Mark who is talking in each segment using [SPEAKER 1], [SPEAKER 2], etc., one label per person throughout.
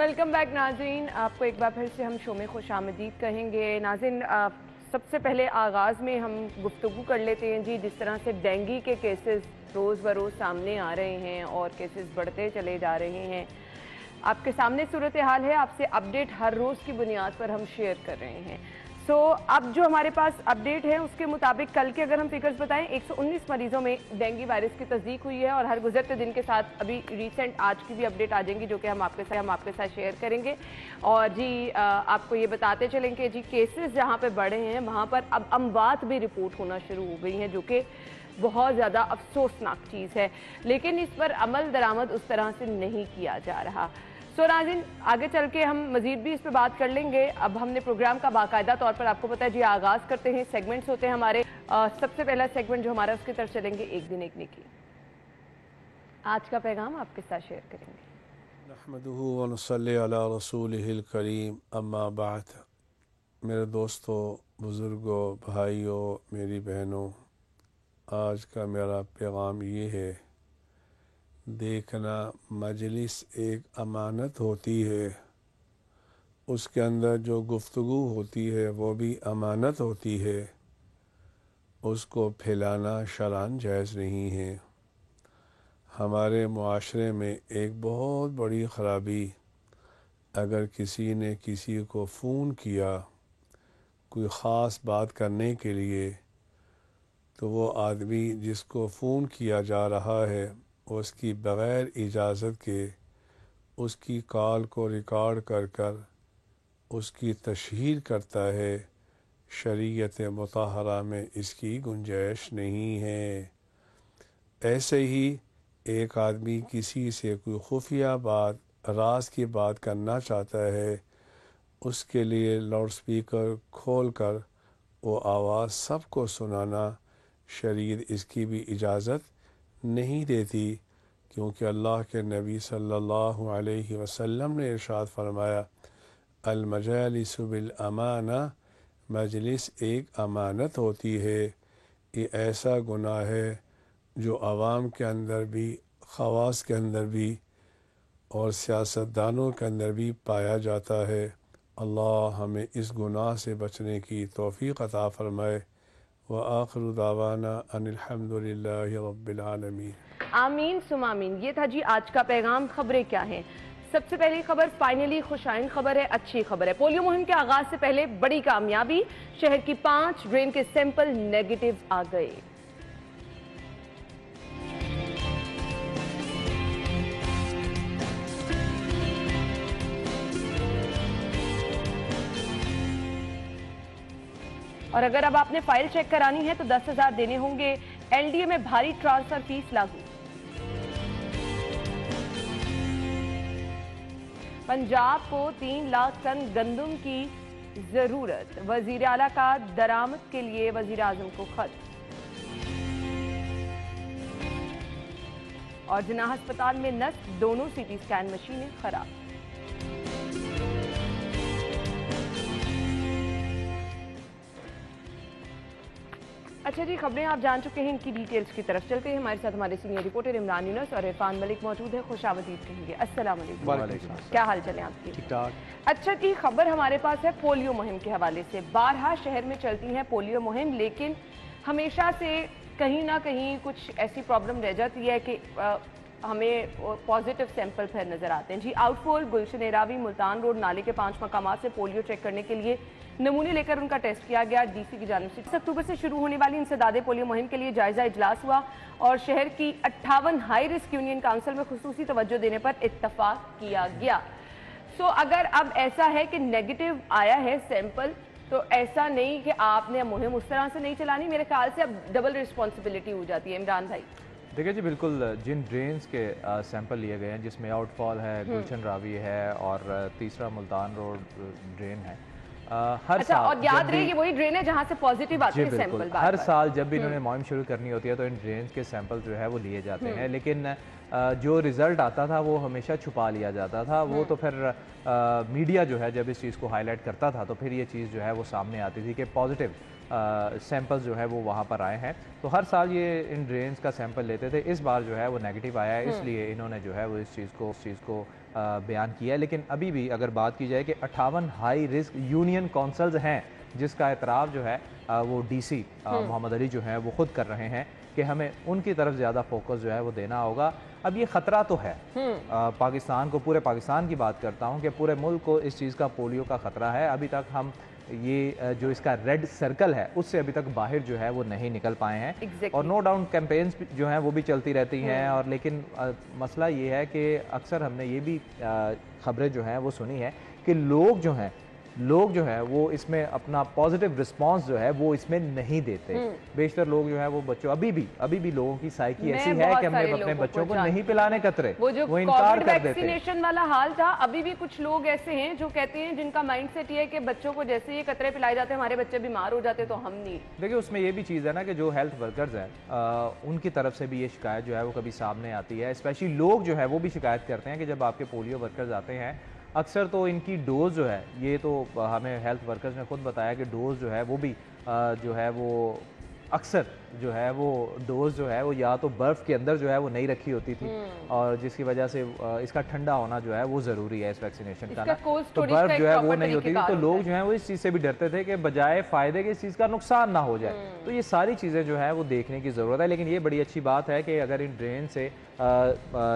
[SPEAKER 1] Welcome back नाज़रीन, आपको एक बार फिर से हम शो में खुश आमदीद कहेंगे। नाज़रीन, सबसे पहले आगाज़ में हम गुफ्तगू कर लेते हैं जी, जिस तरह से डेंगू के केसेस रोज़ बरोज़ सामने आ रहे हैं और केसेस बढ़ते चले जा रहे हैं। आपके सामने सूरत हाल है, आपसे अपडेट हर रोज़ की बुनियाद पर हम शेयर कर रहे हैं। अब जो हमारे पास अपडेट है उसके मुताबिक कल के अगर हम फिगर्स बताएं, 119 मरीजों में डेंगू वायरस की तस्दीक हुई है और हर गुजरते दिन के साथ अभी रिसेंट आज की भी अपडेट आ जाएंगी जो कि हम आपके साथ शेयर करेंगे। और जी आपको ये बताते चलें कि जी केसेस जहाँ पे बढ़े हैं वहाँ पर अब अमवात भी रिपोर्ट होना शुरू हो गई हैं, जो कि बहुत ज़्यादा अफसोसनाक चीज़ है, लेकिन इस पर अमल दरामद उस तरह से नहीं किया जा रहा। नाज़रीन, आगे चल के हम मजीद भी इस पर बात कर लेंगे। अब हमने प्रोग्राम का बाकायदा तौर पर आपको पता है जी आगाज़ करते हैं, सेगमेंट्स होते हैं हमारे। सबसे पहला सेगमेंट जो हमारा उसकी तरफ चलेंगे, एक दिन एक नेकी। आज का पैगाम आपके साथ शेयर करेंगे।
[SPEAKER 2] नहमदुहु व नसल्ली अला रसूलिहिल करीम, अम्मा बाद। मेरे दोस्तों, बुज़ुर्गों, भाइयों, मेरी बहनों, आज का मेरा पैगाम ये है, देखना मजलिस एक अमानत होती है, उसके अंदर जो गुफ्तगू होती है वो भी अमानत होती है, उसको फैलाना शरअन जायज़ नहीं है। हमारे मुआशरे में एक बहुत बड़ी ख़राबी, अगर किसी ने किसी को फ़ोन किया कोई ख़ास बात करने के लिए, तो वो आदमी जिसको फ़ोन किया जा रहा है उसकी बग़ैर इजाज़त के उसकी कॉल को रिकॉर्ड कर कर उसकी तशहीर करता है। शरीयत मुताहरा में इसकी गुंजाइश नहीं है। ऐसे ही एक आदमी किसी से कोई खुफिया बात, राज की बात करना चाहता है, उसके लिए लाउड स्पीकर खोल कर वो आवाज़ सबको सुनाना शरीयत इसकी भी इजाज़त नहीं देती, क्योंकि अल्लाह के नबी सल्लल्लाहु अलैहि वसल्लम ने इरशाद फरमाया, अल मजालिसु बिल अमाना, मजलिस एक अमानत होती है। ये ऐसा गुनाह है जो आवाम के अंदर भी, ख़वास के अंदर भी और सियासतदानों के अंदर भी पाया जाता है। अल्लाह हमें इस गुनाह से बचने की तौफ़ीक़ अता फ़रमाए। व आखिरु दावाना अनिल हम्दुलिल्लाहि रब्बिल आलमीन।
[SPEAKER 1] आमीन सुम आमीन। ये था जी आज का पैगाम। खबरें क्या हैं? सबसे पहली खबर फाइनली खुशाइन खबर है, अच्छी खबर है। पोलियो मुहिम के आगाज से पहले बड़ी कामयाबी, शहर की 5 ड्रेन के सैंपल नेगेटिव आ गए। और अगर अब आपने फाइल चेक करानी है तो 10,000 देने होंगे। एलडीए में भारी ट्रांसफर फीस लागू। पंजाब को 3 लाख टन गंदम की जरूरत। वजीर आला का दरामद के लिए वजीर आजम को खत। और जिन्ना अस्पताल में नस्ब, दोनों सीटी स्कैन मशीनें खराब। अच्छा जी, खबरें आप जान चुके हैं, इनकी डिटेल्स की तरफ चलते हैं। हमारे साथ हमारे सीनियर रिपोर्टर इमरान यूनुस और इरफान मलिक मौजूद है। खुशामदीद कहेंगे। अस्सलाम वालेकुम, क्या हाल चले आपके?
[SPEAKER 3] ठीक ठाक।
[SPEAKER 1] अच्छा जी, खबर हमारे पास है पोलियो मुहिम के हवाले से। बारहा शहर में चलती है पोलियो मुहिम, लेकिन हमेशा से कहीं ना कहीं कुछ ऐसी प्रॉब्लम रह जाती है कि हमें पॉजिटिव सैंपल फिर नजर आते हैं जी। आउटफॉल, गुलशन एरावी, मुल्तान रोड, नाले के 5 मकामात से पोलियो चेक करने के लिए नमूने लेकर उनका टेस्ट किया गया। डीसी की जानिब से 6 अक्टूबर से शुरू होने वाली इंसदादे पोलियो मुहिम के लिए जायजा इजलास हुआ और शहर की 58 हाई रिस्क यूनियन काउंसिल में खुसूसी तवज्जो देने पर इत्तफाक किया गया। अगर अब ऐसा है कि नेगेटिव आया है सैंपल, तो ऐसा नहीं कि आपने मुहिम उस तरह से नहीं चलानी। मेरे ख्याल से अब डबल रिस्पॉन्सिबिलिटी हो जाती है। इमरान भाई
[SPEAKER 3] देखिए जी, बिल्कुल जिन ड्रेन्स के सैंपल लिए गए हैं, जिसमें आउटफॉल है, गुलशन रावी है और तीसरा मुल्तान रोड ड्रेन है, हर
[SPEAKER 1] अच्छा,
[SPEAKER 3] साल
[SPEAKER 1] और याद रहे ये वही ड्रेन है जहां से पॉजिटिव आते हैं सैंपल।
[SPEAKER 3] हर साल जब भी इन्होंने मुहिम शुरू करनी होती है तो इन ड्रेन्स के सैंपल जो है वो लिए जाते हैं, लेकिन جو رزلٹ آتا تھا وہ ہمیشہ چھپا لیا جاتا تھا، وہ تو پھر میڈیا جو ہے جب اس چیز کو ہائی لائٹ کرتا تھا تو پھر یہ چیز جو ہے وہ سامنے آتی تھی کہ پازیٹیو سیمپلز جو ہے وہ وہاں پر آئے ہیں. تو ہر سال یہ ان ڈرینز کا سیمپل لیتے تھے، اس بار جو ہے وہ نیگیٹو آیا ہے، اس لیے انہوں نے جو ہے وہ اس چیز کو بیان کیا ہے. لیکن ابھی بھی اگر بات کی جائے کہ 58 ہائی رسک یونین کونسلز ہیں جس کا اعتراف جو ہے وہ ڈی سی محمد علی جو ہیں وہ خود کر رہے ہیں کہ ہمیں ان کی طرف زیادہ فوکس جو ہے وہ دینا ہوگا. اب یہ خطرہ تو ہے پاکستان کو، پورے پاکستان کی بات کرتا ہوں کہ پورے ملک کو اس چیز کا پولیو کا خطرہ ہے. ابھی تک ہم یہ جو اس کا ریڈ سرکل ہے اس سے ابھی تک باہر جو ہے وہ نہیں نکل پائے ہیں. اور نو ڈاؤٹ کیمپینز جو ہیں وہ بھی چلتی رہتی ہیں، اور لیکن مسئلہ یہ ہے کہ اکثر ہم نے یہ بھی خبریں جو ہیں وہ سنی ہے کہ لوگ جو ہیں وہ اس میں اپنا پازیٹیو رسپانس جو ہے وہ اس میں نہیں دیتے. بیشتر لوگ جو ہیں وہ بچوں ابھی بھی لوگوں کی سائیکی ایسی ہے کہ ہم نے اپنے بچوں کو نہیں پلانے قطرے،
[SPEAKER 1] وہ جو
[SPEAKER 3] انکار کر دیتے.
[SPEAKER 1] ویکسینیشن والا حال تھا، ابھی بھی کچھ لوگ ایسے ہیں جو کہتے ہیں، جن کا مائنڈ سیٹ یہ ہے کہ بچوں کو جیسے یہ قطرے پلائے جاتے ہیں ہمارے بچے بیمار ہو جاتے تو ہم نہیں.
[SPEAKER 3] دیکھیں اس میں یہ بھی چیز ہے نا کہ جو ہیلتھ ورکرز ہیں ان کی طرف سے بھی یہ شکایت جو ہے وہ کبھی سامنے آتی ہے. اسپیشلی لوگ جو ہے وہ بھی شکایت کرتے ہیں کہ جب آپ کے پولیو ورکرز آتے ہیں اکثر تو ان کی ڈوز جو ہے، یہ تو ہمیں ہیلتھ ورکرز نے خود بتایا کہ ڈوز جو ہے وہ بھی جو ہے وہ اکثر جو ہے وہ ڈوز جو ہے وہ یا تو برف کے اندر جو ہے وہ نہیں رکھی ہوتی تھی، اور جس کی وجہ سے اس کا ٹھنڈا ہونا جو ہے وہ ضروری ہے اس ویکسینیشن کا نا، تو برف جو ہے وہ نہیں ہوتی تھی. تو لوگ جو ہیں وہ اس چیز سے بھی ڈرتے تھے کہ بجائے فائدے کے اس چیز کا نقصان نہ ہو جائے. تو یہ ساری چیزیں جو ہے وہ دیکھنے کی ضرورت ہے. لیکن یہ بڑی اچھی بات ہے کہ اگر ان ڈرین سے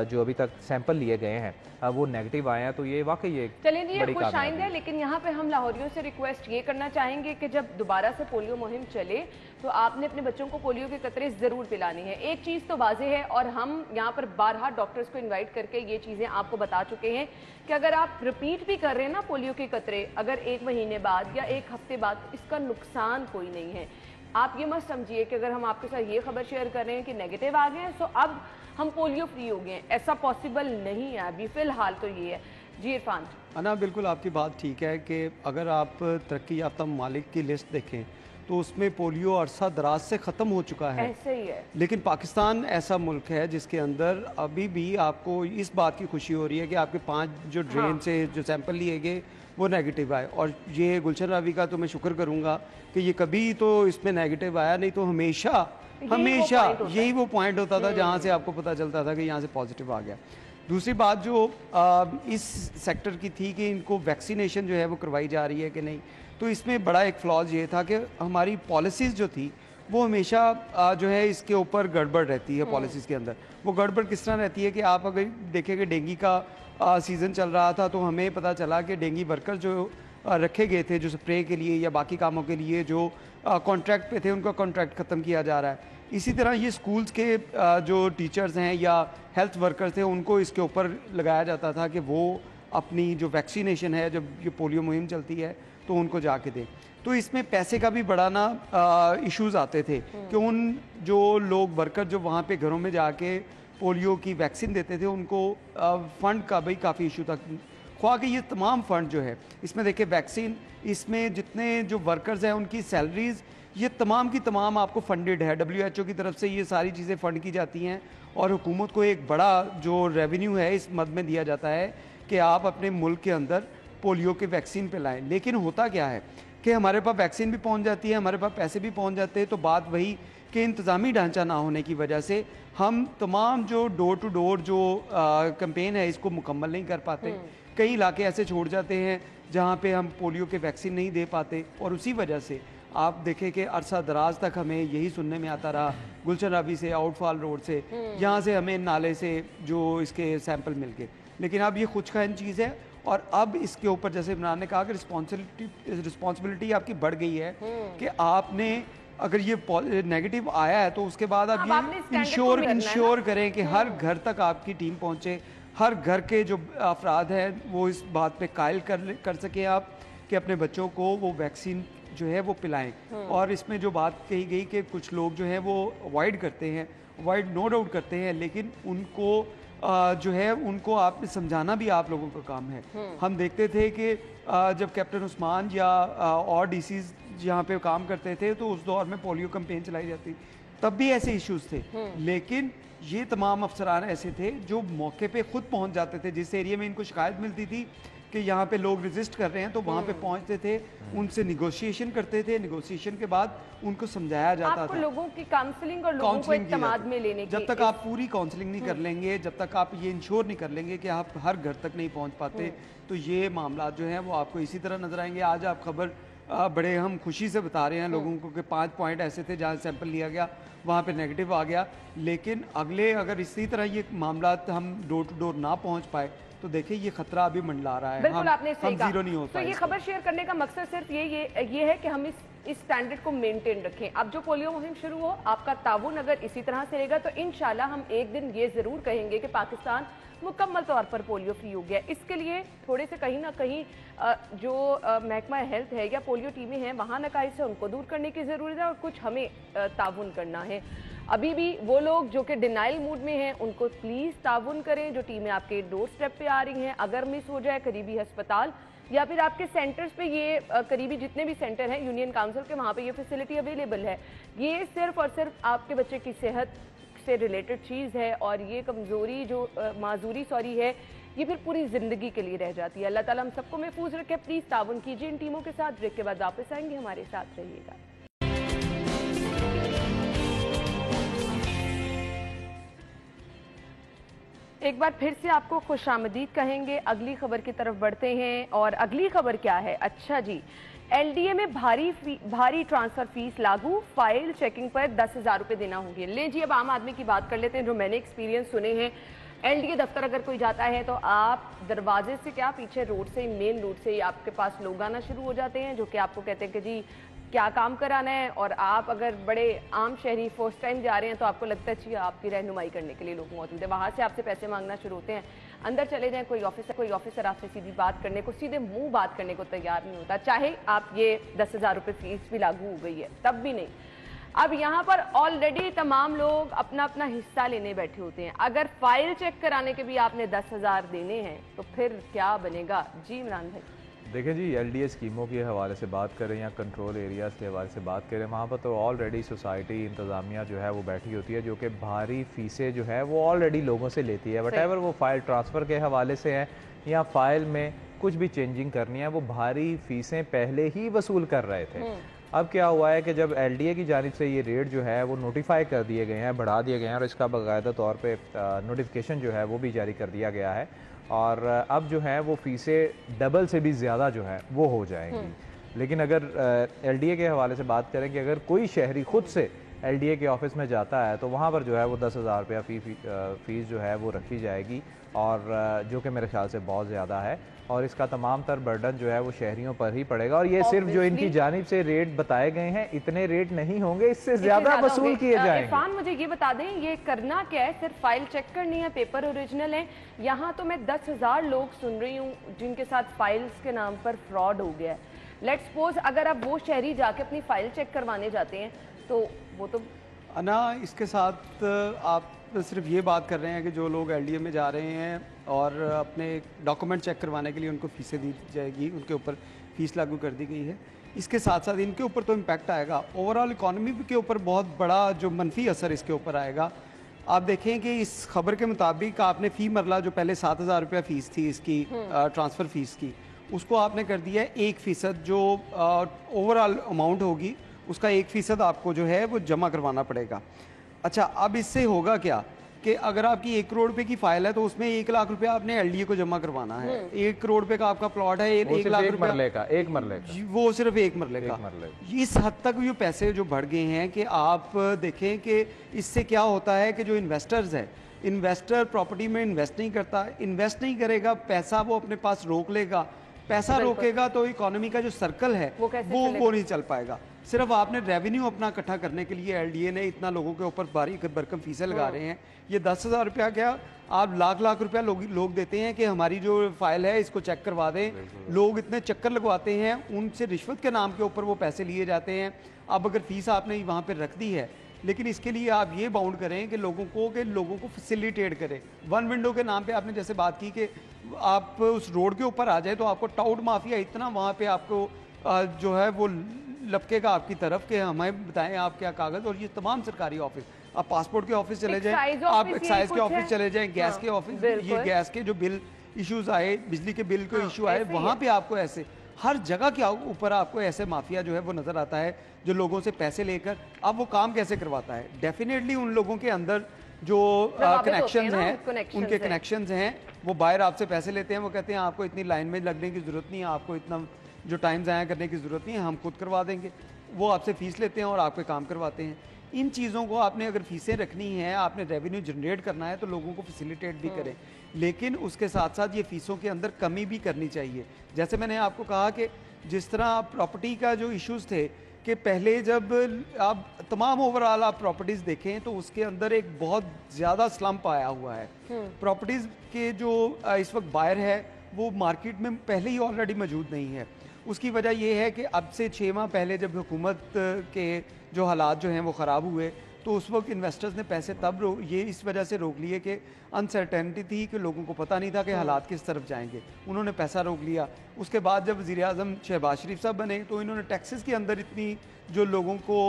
[SPEAKER 3] جو ابھی تک سیمپل لیے گئے ہیں وہ نیگیٹو آئے ہیں تو یہ واقعی ایک
[SPEAKER 1] چلیں جی یہ خوش آئند ہے. لیکن یہاں پہ ہم لاہوریوں سے ریکویسٹ یہ کرنا چاہیں گے کہ جب دوبارہ سے پولیو مہم چلے تو آپ نے اپنے بچوں کو پولیو کے قطرے ضرور پلانی ہے. ایک چیز تو واضح ہے اور ہم یہاں پر بارہا ڈاکٹرز کو انوائٹ کر کے یہ چیزیں آپ کو بتا چکے ہیں کہ اگر آپ ریپیٹ بھی کر رہے ہیں نا پولیو کے قطرے، اگر 1 مہینے بعد یا 1 ہفتے بعد، اس کا نقصان کوئی نہیں ہے. آپ یہ مت سمجھیے کہ اگر ہم آپ کے ساتھ یہ خبر شیئر کر رہے ہیں کہ نیگیٹو آ گئے ہیں تو اب ہم پولیو فری ہو گئے ہیں، ایسا پاسبل نہیں ہے. ابھی فی الحال تو یہ ہے. جی عرفان.
[SPEAKER 4] انا بالکل آپ کی بات ٹھیک ہے کہ اگر آپ ترقی یافتہ ممالک کی لسٹ دیکھیں تو اس میں پولیو عرصہ دراز سے ختم ہو چکا ہے.
[SPEAKER 1] ایسے ہی ہے.
[SPEAKER 4] لیکن پاکستان ایسا ملک ہے جس کے اندر ابھی بھی آپ کو اس بات کی خوشی ہو رہی ہے کہ آپ کے 5 جو ڈرین سے جو سیمپل لیے گئے وہ نیگیٹو آئے. اور یہ گلشن راوی کا تو میں شکر کروں گا کہ یہ کبھی تو اس میں نیگیٹو آیا نہیں، تو ہمیشہ یہی وہ پوائنٹ ہوتا تھا جہاں سے آپ کو پتہ چلتا تھا کہ یہاں سے پازیٹیو آ گیا. دوسری بات جو اس سیکٹر کی تھی کہ ان کو ویکسینیشن جو ہے وہ کروائی جا رہی ہے کہ نہیں، تو اس میں بڑا ایک فلاز یہ تھا کہ ہماری پالیسیز جو تھی وہ ہمیشہ جو ہے اس کے اوپر گڑبڑ رہتی ہے. پالیسیز کے اندر وہ گڑبڑ کس طرح رہتی ہے کہ آپ اگر دیکھیں کہ ڈینگی کا سیزن چل رہا تھا تو ہمیں پتہ چلا کہ ڈینگی ورکر جو رکھے گئے تھے جو سپرے کے لیے یا باقی کاموں کے لیے جو کانٹریکٹ پہ تھے ان کا کانٹریکٹ ختم کیا جا رہا ہے. اسی طرح یہ سکولز کے جو ٹیچرز ہیں یا ہیلتھ ورکرز تھے ان کو اس کے اوپر لگایا جاتا تھا کہ وہ اپنی جو ویکسینیشن ہے جب یہ پولیو مہم چلتی ہے تو ان کو جا کے دیں. تو اس میں پیسے کا بھی بڑا نا ایشوز آتے تھے کہ ان جو لوگ ورکر جو وہاں پہ گھروں میں جا کے پولیو کی ویکسین دیتے تھے ان کو فنڈ کا بھی کافی ایشو تھا. خواہ کہ یہ تمام فنڈ جو ہے اس میں دیکھیں ویکسین، اس میں جتنے جو ورکرز ہیں ان کی سیلریز یہ تمام کی تمام آپ کو فنڈڈ ہے. WHO کی طرف سے یہ ساری چیزیں فنڈ کی جاتی ہیں اور حکومت کو ایک بڑا جو ریونیو ہے اس مد میں دیا جاتا ہے کہ آپ اپنے ملک کے اندر پولیو کے ویکسین پہ لائیں. لیکن ہوتا کیا ہے کہ ہمارے پاس ویکسین بھی پہنچ جاتی ہے، ہمارے پاس پیسے بھی پہنچ جاتے ہیں، تو بات وہی کہ انتظامی ڈھانچہ نہ ہونے کی وجہ سے ہم تمام جو ڈور ٹو ڈور جو کمپین ہے اس کو مکمل نہیں کر پاتے. کئی علاقے ایسے چھوڑ جاتے ہیں جہاں پہ ہم پولیو کے ویکسین نہیں دے پاتے، اور اسی وجہ سے آپ دیکھیں کہ عرصہ دراز تک ہمیں یہی سننے میں آتا رہا گلشن راوی سے، آؤٹ فال روڈ سے، یہاں سے ہمیں نالے سے جو اس کے سیمپل مل گئے. لیکن اب یہ خودکفائی چیز ہے اور اب اس کے اوپر جیسے عمران نے کہا کہ رسپانسبلٹی آپ کی بڑھ گئی ہے کہ آپ نے اگر یہ نیگیٹو آیا ہے تو اس کے بعد آپ یہ انشور کریں کہ ہر گھر تک آپ کی ٹیم پہنچے، ہر گھر کے جو افراد ہیں وہ اس بات پہ قائل کر سکیں آپ کہ اپنے بچوں کو وہ ویکسین جو ہے وہ پلائیں. اور اس میں جو بات کہی گئی کہ کچھ لوگ جو ہیں وہ اوائڈ کرتے ہیں، اوائڈ نو ڈاؤٹ کرتے ہیں، لیکن ان کو جو ہے ان کو آپ نے سمجھانا بھی آپ لوگوں کا کام ہے. ہم دیکھتے تھے کہ جب کیپٹن عثمان یا اور ڈی سیز یہاں پہ کام کرتے تھے تو اس دور میں پولیو کمپین چلائی جاتی، तब भी ऐसे इश्यूज थे, लेकिन ये तमाम अफसरान ऐसे थे जो मौके पे खुद पहुंच जाते थे। जिस एरिया में इनको शिकायत मिलती थी कि यहाँ पे लोग रेजिस्ट कर रहे हैं, तो वहाँ पे पहुंचते थे, उनसे निगोशिएशन करते थे, निगोशिएशन के बाद उनको समझाया जाता
[SPEAKER 1] आपको
[SPEAKER 4] था।
[SPEAKER 1] लोगों की काउंसलिंग और लोगों को इत्तेमाद में लेने की,
[SPEAKER 4] जब तक आप पूरी काउंसलिंग नहीं कर लेंगे, जब तक आप ये इंश्योर नहीं कर लेंगे कि आप हर घर तक नहीं पहुंच पाते, तो ये मामला जो है वो आपको इसी तरह नजर आएंगे। आज आप खबर बड़े हम खुशी से बता रहे हैं लोगों को कि 5 पॉइंट ऐसे थे जहाँ सैंपल लिया गया, वहाँ पे नेगेटिव आ गया, लेकिन अगले अगर इसी तरह ये मामला हम डोर टू डोर ना पहुँच पाए तो देखिए ये खतरा अभी मंडला रहा है।
[SPEAKER 1] बिल्कुल आपने सही कहा।
[SPEAKER 4] जीरो नहीं हो
[SPEAKER 1] तो ये खबर शेयर करने का मकसद सिर्फ ये है कि हम इस स्टैंडर्ड को मेंटेन रखें। अब जो पोलियो मुहिम शुरू हो, आपका ताउन अगर इसी तरह से रहेगा तो इंशाल्लाह हम एक दिन ये जरूर कहेंगे कि पाकिस्तान मुकम्मल तौर पर पोलियो फ्री हो गया। इसके लिए थोड़े से कहीं ना कहीं जो महकमा हेल्थ है या पोलियो टीमें हैं वहाँ नकाइज से उनको दूर करने की ज़रूरत है और कुछ हमें ताउन करना है। अभी भी वो लोग जो कि डिनाइल मूड में हैं उनको प्लीज़ ताउन करें। जो टीमें आपके डोर स्टेप पे आ रही हैं, अगर मिस हो जाए करीबी अस्पताल या फिर आपके सेंटर्स पे, ये करीबी जितने भी सेंटर हैं यूनियन काउंसिल के, वहाँ पे ये फैसिलिटी अवेलेबल है। ये सिर्फ और सिर्फ आपके बच्चे की सेहत से रिलेटेड चीज़ है और ये कमज़ोरी जो माजूरी है ये फिर पूरी ज़िंदगी के लिए रह जाती है। अल्लाह ताला हम सबको महफूज रखे। प्लीज़ ताउन कीजिए इन टीमों के साथ। ब्रेक के बाद वापस आएंगे, हमारे साथ रहिएगा। एक बार फिर से आपको खुशामदीद कहेंगे। अगली खबर की तरफ बढ़ते हैं और अगली खबर क्या है? अच्छा जी, एलडीए में भारी ट्रांसफर फीस लागू, फाइल चेकिंग पर 10,000 रुपये देना होंगे। ले जी, अब आम आदमी की बात कर लेते हैं जो मैंने एक्सपीरियंस सुने हैं। एलडीए दफ्तर अगर कोई जाता है तो आप दरवाजे से क्या, पीछे रोड से, मेन रोड से ही आपके पास लोग आना शुरू हो जाते हैं जो कि आपको कहते हैं कि जी क्या काम कराना है। और आप अगर बड़े आम शहरी फर्स्ट टाइम जा रहे हैं तो आपको लगता है जी आपकी रहनुमाई करने के लिए लोग मौजूद है। वहाँ से आपसे पैसे मांगना शुरू होते हैं। अंदर चले जाएं, कोई ऑफिसर आपसे सीधी बात करने को, सीधे मुंह बात करने को तैयार नहीं होता, चाहे आप ये 10,000 रुपये फीस भी लागू हो गई है तब भी नहीं। अब यहाँ पर ऑलरेडी तमाम लोग अपना अपना हिस्सा लेने बैठे होते हैं। अगर फाइल चेक कराने के भी आपने 10,000 देने हैं तो फिर क्या बनेगा? जी इमरान भाई।
[SPEAKER 3] देखिए जी, एलडीए स्कीमों के हवाले से बात करें या कंट्रोल एरियाज़ के हवाले से बात करें, वहाँ पर तो ऑलरेडी सोसाइटी इंतज़ामिया जो है वो बैठी होती है जो कि भारी फीसें जो है वो ऑलरेडी लोगों से लेती है। वटेवर वो फाइल ट्रांसफ़र के हवाले से है या फाइल में कुछ भी चेंजिंग करनी है, वो भारी फीसें पहले ही वसूल कर रहे थे। अब क्या हुआ है कि जब एलडीए की जानिब से ये रेट जो है वो नोटिफाई कर दिए गए हैं, बढ़ा दिए गए हैं और इसका बाकायदा तौर पे नोटिफिकेशन जो है वो भी जारी कर दिया गया है और अब जो है वो फीसें डबल से भी ज़्यादा जो है वो हो जाएंगी। लेकिन अगर एलडीए के हवाले से बात करें कि अगर कोई शहरी खुद से एलडीए के ऑफिस में जाता है तो वहाँ पर जो है वो 10,000 रुपया फ़ीस जो है वो रखी जाएगी और जो कि मेरे ख्याल से बहुत ज़्यादा है और इसका तमाम तर बर्डन जो है वो शहरियों पर ही पड़ेगा। और ये सिर्फ जो इनकी जानिब से रेट बताए गए हैं इतने रेट नहीं होंगे, इससे ज़्यादा वसूल किए जाएंगे।
[SPEAKER 1] इरफान मुझे ये बता दें, ये करना क्या है? सिर्फ फाइल चेक करनी है, पेपर ओरिजिनल है? यहाँ तो मैं 10,000 लोग सुन रही हूँ जिनके साथ फाइल्स के नाम पर फ्रॉड हो गया है। लेट्स सपोज अगर आप वो शहरी जाके अपनी फाइल चेक करवाने जाते हैं तो वो तो
[SPEAKER 4] ना, इसके साथ आप सिर्फ ये बात कर रहे हैं कि जो लोग एलडीए में जा रहे हैं और अपने डॉक्यूमेंट चेक करवाने के लिए उनको फीसें दी जाएगी, उनके ऊपर फीस लागू कर दी गई है। इसके साथ साथ इनके ऊपर तो इम्पैक्ट आएगा, ओवरऑल इकॉनमी के ऊपर बहुत बड़ा जो मनफी असर इसके ऊपर आएगा। आप देखें कि इस खबर के मुताबिक आपने फ़ी मरला जो पहले 7,000 रुपया फ़ीस थी इसकी ट्रांसफ़र फ़ीस की, उसको आपने कर दिया है 1% जो ओवरऑल अमाउंट होगी उसका 1% आपको जो है वो जमा करवाना पड़ेगा। अच्छा, अब इससे होगा क्या कि अगर आपकी 1 करोड़ रुपए की फाइल है तो उसमें 1 लाख रुपया आपने एलडीए को जमा करवाना है। 1 करोड़ रुपए का आपका प्लॉट है, 1 लाख रुपया
[SPEAKER 3] एक मरले का
[SPEAKER 4] वो सिर्फ एक मरले का। इस हद तक ये पैसे जो बढ़ गए हैं कि आप देखें कि इससे क्या होता है कि जो इन्वेस्टर्स है, इन्वेस्टर प्रॉपर्टी में इन्वेस्ट नहीं करता, इन्वेस्ट नहीं करेगा, पैसा वो अपने पास रोक लेगा, पैसा रोकेगा तो इकोनॉमी का जो सर्कल है वो नहीं चल पाएगा। सिर्फ आपने रेवेन्यू अपना इकट्ठा करने के लिए एलडीए ने इतना लोगों के ऊपर भारी भरकम फीसें लगा रहे हैं। ये 10,000 रुपया क्या, आप लाख रुपया लोग देते हैं कि हमारी जो फाइल है इसको चेक करवा दें। लोग इतने चक्कर लगवाते हैं, उनसे रिश्वत के नाम के ऊपर वो पैसे लिए जाते हैं। अब अगर फीस आपने वहाँ पर रख दी है, लेकिन इसके लिए आप ये बाउंड करें कि लोगों को फैसिलिटेट करें। वन विंडो के नाम पे आपने जैसे बात की कि आप उस रोड के ऊपर आ जाए तो आपको टाउट माफिया इतना वहाँ पे आपको जो है वो लपके का आपकी तरफ कि हमें बताएं आप क्या कागज, और ये तमाम सरकारी ऑफिस, आप पासपोर्ट के ऑफिस चले जाएं, आप एक्साइज के ऑफिस चले जाएं, गैस के ऑफिस, ये गैस के जो बिल इश्यूज आए, बिजली के बिल के इशू आए, वहाँ पे आपको ऐसे हर जगह के ऊपर आपको ऐसे माफिया जो है वो नजर आता है, जो लोगों से पैसे लेकर अब वो काम कैसे करवाता है। डेफिनेटली उन लोगों के अंदर जो कनेक्शंस हैं, उनके कनेक्शंस हैं, वो बाहर आपसे पैसे लेते हैं, वो कहते हैं आपको इतनी लाइन में लगने की ज़रूरत नहीं है, आपको इतना जो टाइम ज़ाया करने की ज़रूरत नहीं है, हम खुद करवा देंगे। वो आपसे फ़ीस लेते हैं और आपके काम करवाते हैं। इन चीज़ों को आपने अगर फीसें रखनी है, आपने रेवेन्यू जनरेट करना है, तो लोगों को फैसिलिटेट भी करें, लेकिन उसके साथ साथ ये फ़ीसों के अंदर कमी भी करनी चाहिए। जैसे मैंने आपको कहा कि जिस तरह प्रॉपर्टी का जो इश्यूज़ थे कि पहले जब आप तमाम ओवरऑल आप प्रॉपर्टीज़ देखें तो उसके अंदर एक बहुत ज़्यादा स्लम्प आया हुआ है। प्रॉपर्टीज़ के जो इस वक्त बायर है वो मार्केट में पहले ही ऑलरेडी मौजूद नहीं है। उसकी वजह यह है कि अब से 6 माह पहले जब हुकूमत के जो हालात जो हैं वो ख़राब हुए, तो उस वक्त इन्वेस्टर्स ने पैसे तब ये इस वजह से रोक लिए कि अनसर्टेनिटी थी कि लोगों को पता नहीं था कि हालात किस तरफ जाएंगे, उन्होंने पैसा रोक लिया। उसके बाद जब वज़ीर आज़म शहबाज शरीफ साहब बने तो इन्होंने टैक्सेस के अंदर इतनी जो लोगों को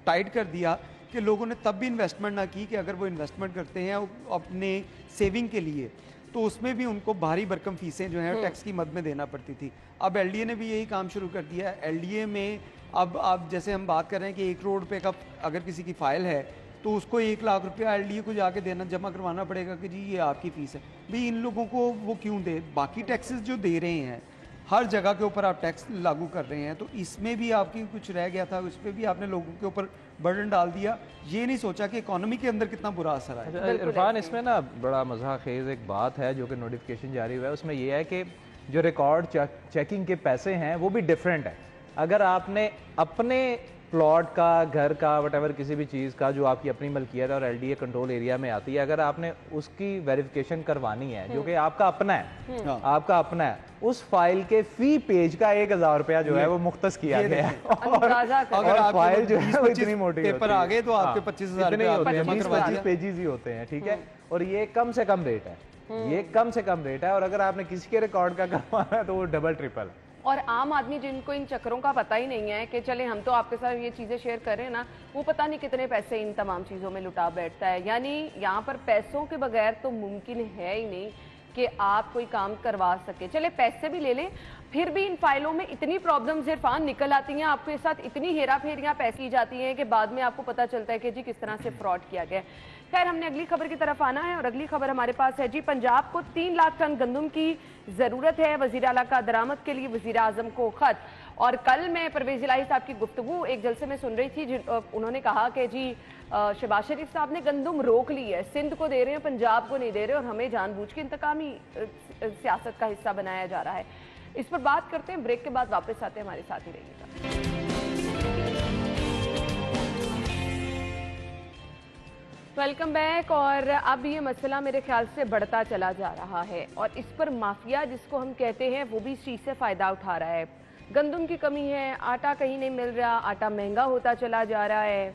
[SPEAKER 4] टाइट कर दिया कि लोगों ने तब भी इन्वेस्टमेंट ना की, कि अगर वो इन्वेस्टमेंट करते हैं अपने सेविंग के लिए तो उसमें भी उनको भारी भरकम फीसें जो हैं टैक्स की मद में देना पड़ती थी। अब एलडीए ने भी यही काम शुरू कर दिया है। एलडीए में अब आप जैसे हम बात कर रहे हैं कि 1 करोड़ रुपए का अगर किसी की फ़ाइल है तो उसको 1 लाख रुपया एलडीए को जाके देना, जमा करवाना पड़ेगा कि जी ये आपकी फ़ीस है। भाई इन लोगों को वो क्यों दे? बाकी टैक्सेस जो दे रहे हैं, हर जगह के ऊपर आप टैक्स लागू कर रहे हैं, तो इसमें भी आपकी कुछ रह गया था, उस पर भी आपने लोगों के ऊपर बर्डन डाल दिया। ये नहीं सोचा कि इकोनॉमी के अंदर कितना बुरा असर है।
[SPEAKER 3] इरफान, इसमें ना बड़ा मज़ा खेज़ एक बात है जो कि नोटिफिकेशन जारी हुआ है, उसमें यह है कि जो रिकॉर्ड चेकिंग के पैसे हैं वो भी डिफरेंट है। अगर आपने अपने प्लॉट का, घर का, वटेवर किसी भी चीज़ का जो आपकी अपनी मलकियत और एलडीए कंट्रोल एरिया में आती है, अगर आपने उसकी वेरिफिकेशन करवानी है जो कि आपका अपना है, आपका अपना है, उस फाइल के फी पेज का 1000 रुपया जो है वो मुख्तस किया गया है। और फाइल जो है वो इतनी मोटी
[SPEAKER 4] पेपर आ गए तो आपके 25,000
[SPEAKER 3] पेजेस ही होते हैं, ठीक है। और ये कम से कम रेट है, ये कम से कम रेट है। और अगर आपने किसी के रिकॉर्ड का करवाना है तो वो डबल ट्रिपल।
[SPEAKER 1] और आम आदमी जिनको इन चक्करों का पता ही नहीं है कि चले हम तो आपके साथ ये चीज़ें शेयर कर रहे हैं ना, वो पता नहीं कितने पैसे इन तमाम चीज़ों में लुटा बैठता है। यानी यहाँ पर पैसों के बगैर तो मुमकिन है ही नहीं कि आप कोई काम करवा सके। चले पैसे भी ले लें, फिर भी इन फाइलों में इतनी प्रॉब्लम्स इरफान निकल आती हैं, आपके साथ इतनी हेरा फेरियाँ पैसे की जाती हैं कि बाद में आपको पता चलता है कि जी किस तरह से फ्रॉड किया गया। खैर, हमने अगली खबर की तरफ आना है और अगली खबर हमारे पास है जी, पंजाब को 3 लाख टन गंदम की ज़रूरत है, वज़ीर आला का दरामद के लिए वज़ीर आज़म को ख़त। और कल मैं परवेज़ इलाही साहब की गुफ्तगू एक जलसे में सुन रही थी, उन्होंने कहा कि जी शहबाज शरीफ साहब ने गंदम रोक ली है, सिंध को दे रहे हैं, पंजाब को नहीं दे रहे, और हमें जानबूझ के इंतकामी सियासत का हिस्सा बनाया जा रहा है। इस पर बात करते हैं, ब्रेक के बाद वापस आते हैं, हमारे साथ ही रहिएगा। Welcome back. और अब ये मसला मेरे ख्याल से बढ़ता चला जा रहा है और इस पर माफिया जिसको हम कहते हैं वो भी इस चीज़ से फ़ायदा उठा रहा है। गंदम की कमी है, आटा कहीं नहीं मिल रहा, आटा महंगा होता चला जा रहा है।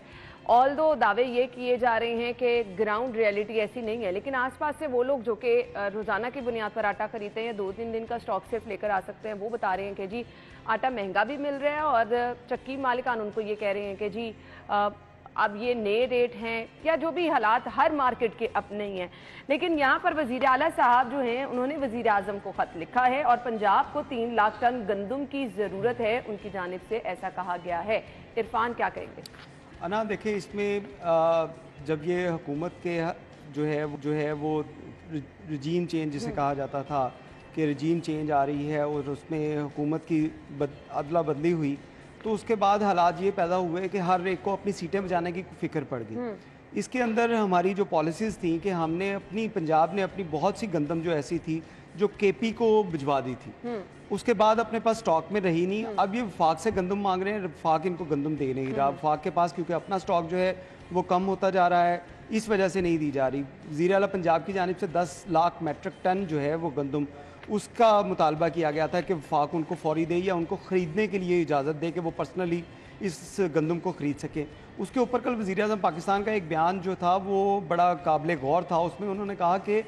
[SPEAKER 1] ऑल्दो दावे ये किए जा रहे हैं कि ग्राउंड रियलिटी ऐसी नहीं है, लेकिन आसपास से वो लोग जो कि रोज़ाना की बुनियाद पर आटा खरीदते हैं, 2-3 दिन का स्टॉक सिर्फ लेकर आ सकते हैं, वो बता रहे हैं कि जी आटा महंगा भी मिल रहा है। और चक्की मालिकान उनको ये कह रहे हैं कि जी अब ये नए रेट हैं या जो भी हालात हर मार्केट के अपने ही हैं। लेकिन यहाँ पर वज़ीर आला साहब जो हैं उन्होंने वज़ीर आज़म को ख़त लिखा है और पंजाब को 3 लाख टन गंदम की ज़रूरत है, उनकी जानिब से ऐसा कहा गया है। इरफान, क्या कहेंगे?
[SPEAKER 4] अना देखिए, इसमें जब ये हुकूमत के जो है वो रजीम चेंज जिसे कहा जाता था कि रजीम चेंज आ रही है और उसमें हुकूमत की अदला बदली हुई, तो उसके बाद हालात ये पैदा हुए कि हर एक को अपनी सीटें बचाने की फिक्र पड़ गई। इसके अंदर हमारी जो पॉलिसीज़ थी कि हमने पंजाब ने अपनी बहुत सी गंदम जो ऐसी थी जो केपी को भिजवा दी थी, उसके बाद अपने पास स्टॉक में रही नहीं। अब ये वफाक से गंदम मांग रहे हैं, वफाक इनको गंदम दे नहीं रहा। वफाक के पास क्योंकि अपना स्टॉक जो है वो कम होता जा रहा है, इस वजह से नहीं दी जा रही। वज़ीर आला पंजाब की जानिब से 10 लाख मेट्रिक टन जो है वो गंदम, उसका मुतालबा किया गया था कि वफाक उनको फौरी दे या उनको ख़रीदने के लिए इजाज़त दे कि वो पर्सनली इस गंदम को ख़रीद सकें। उसके ऊपर कल वज़ीर आज़म पाकिस्तान का एक बयान जो था वो बड़ा काबिल गौर था। उसमें उन्होंने कहा कि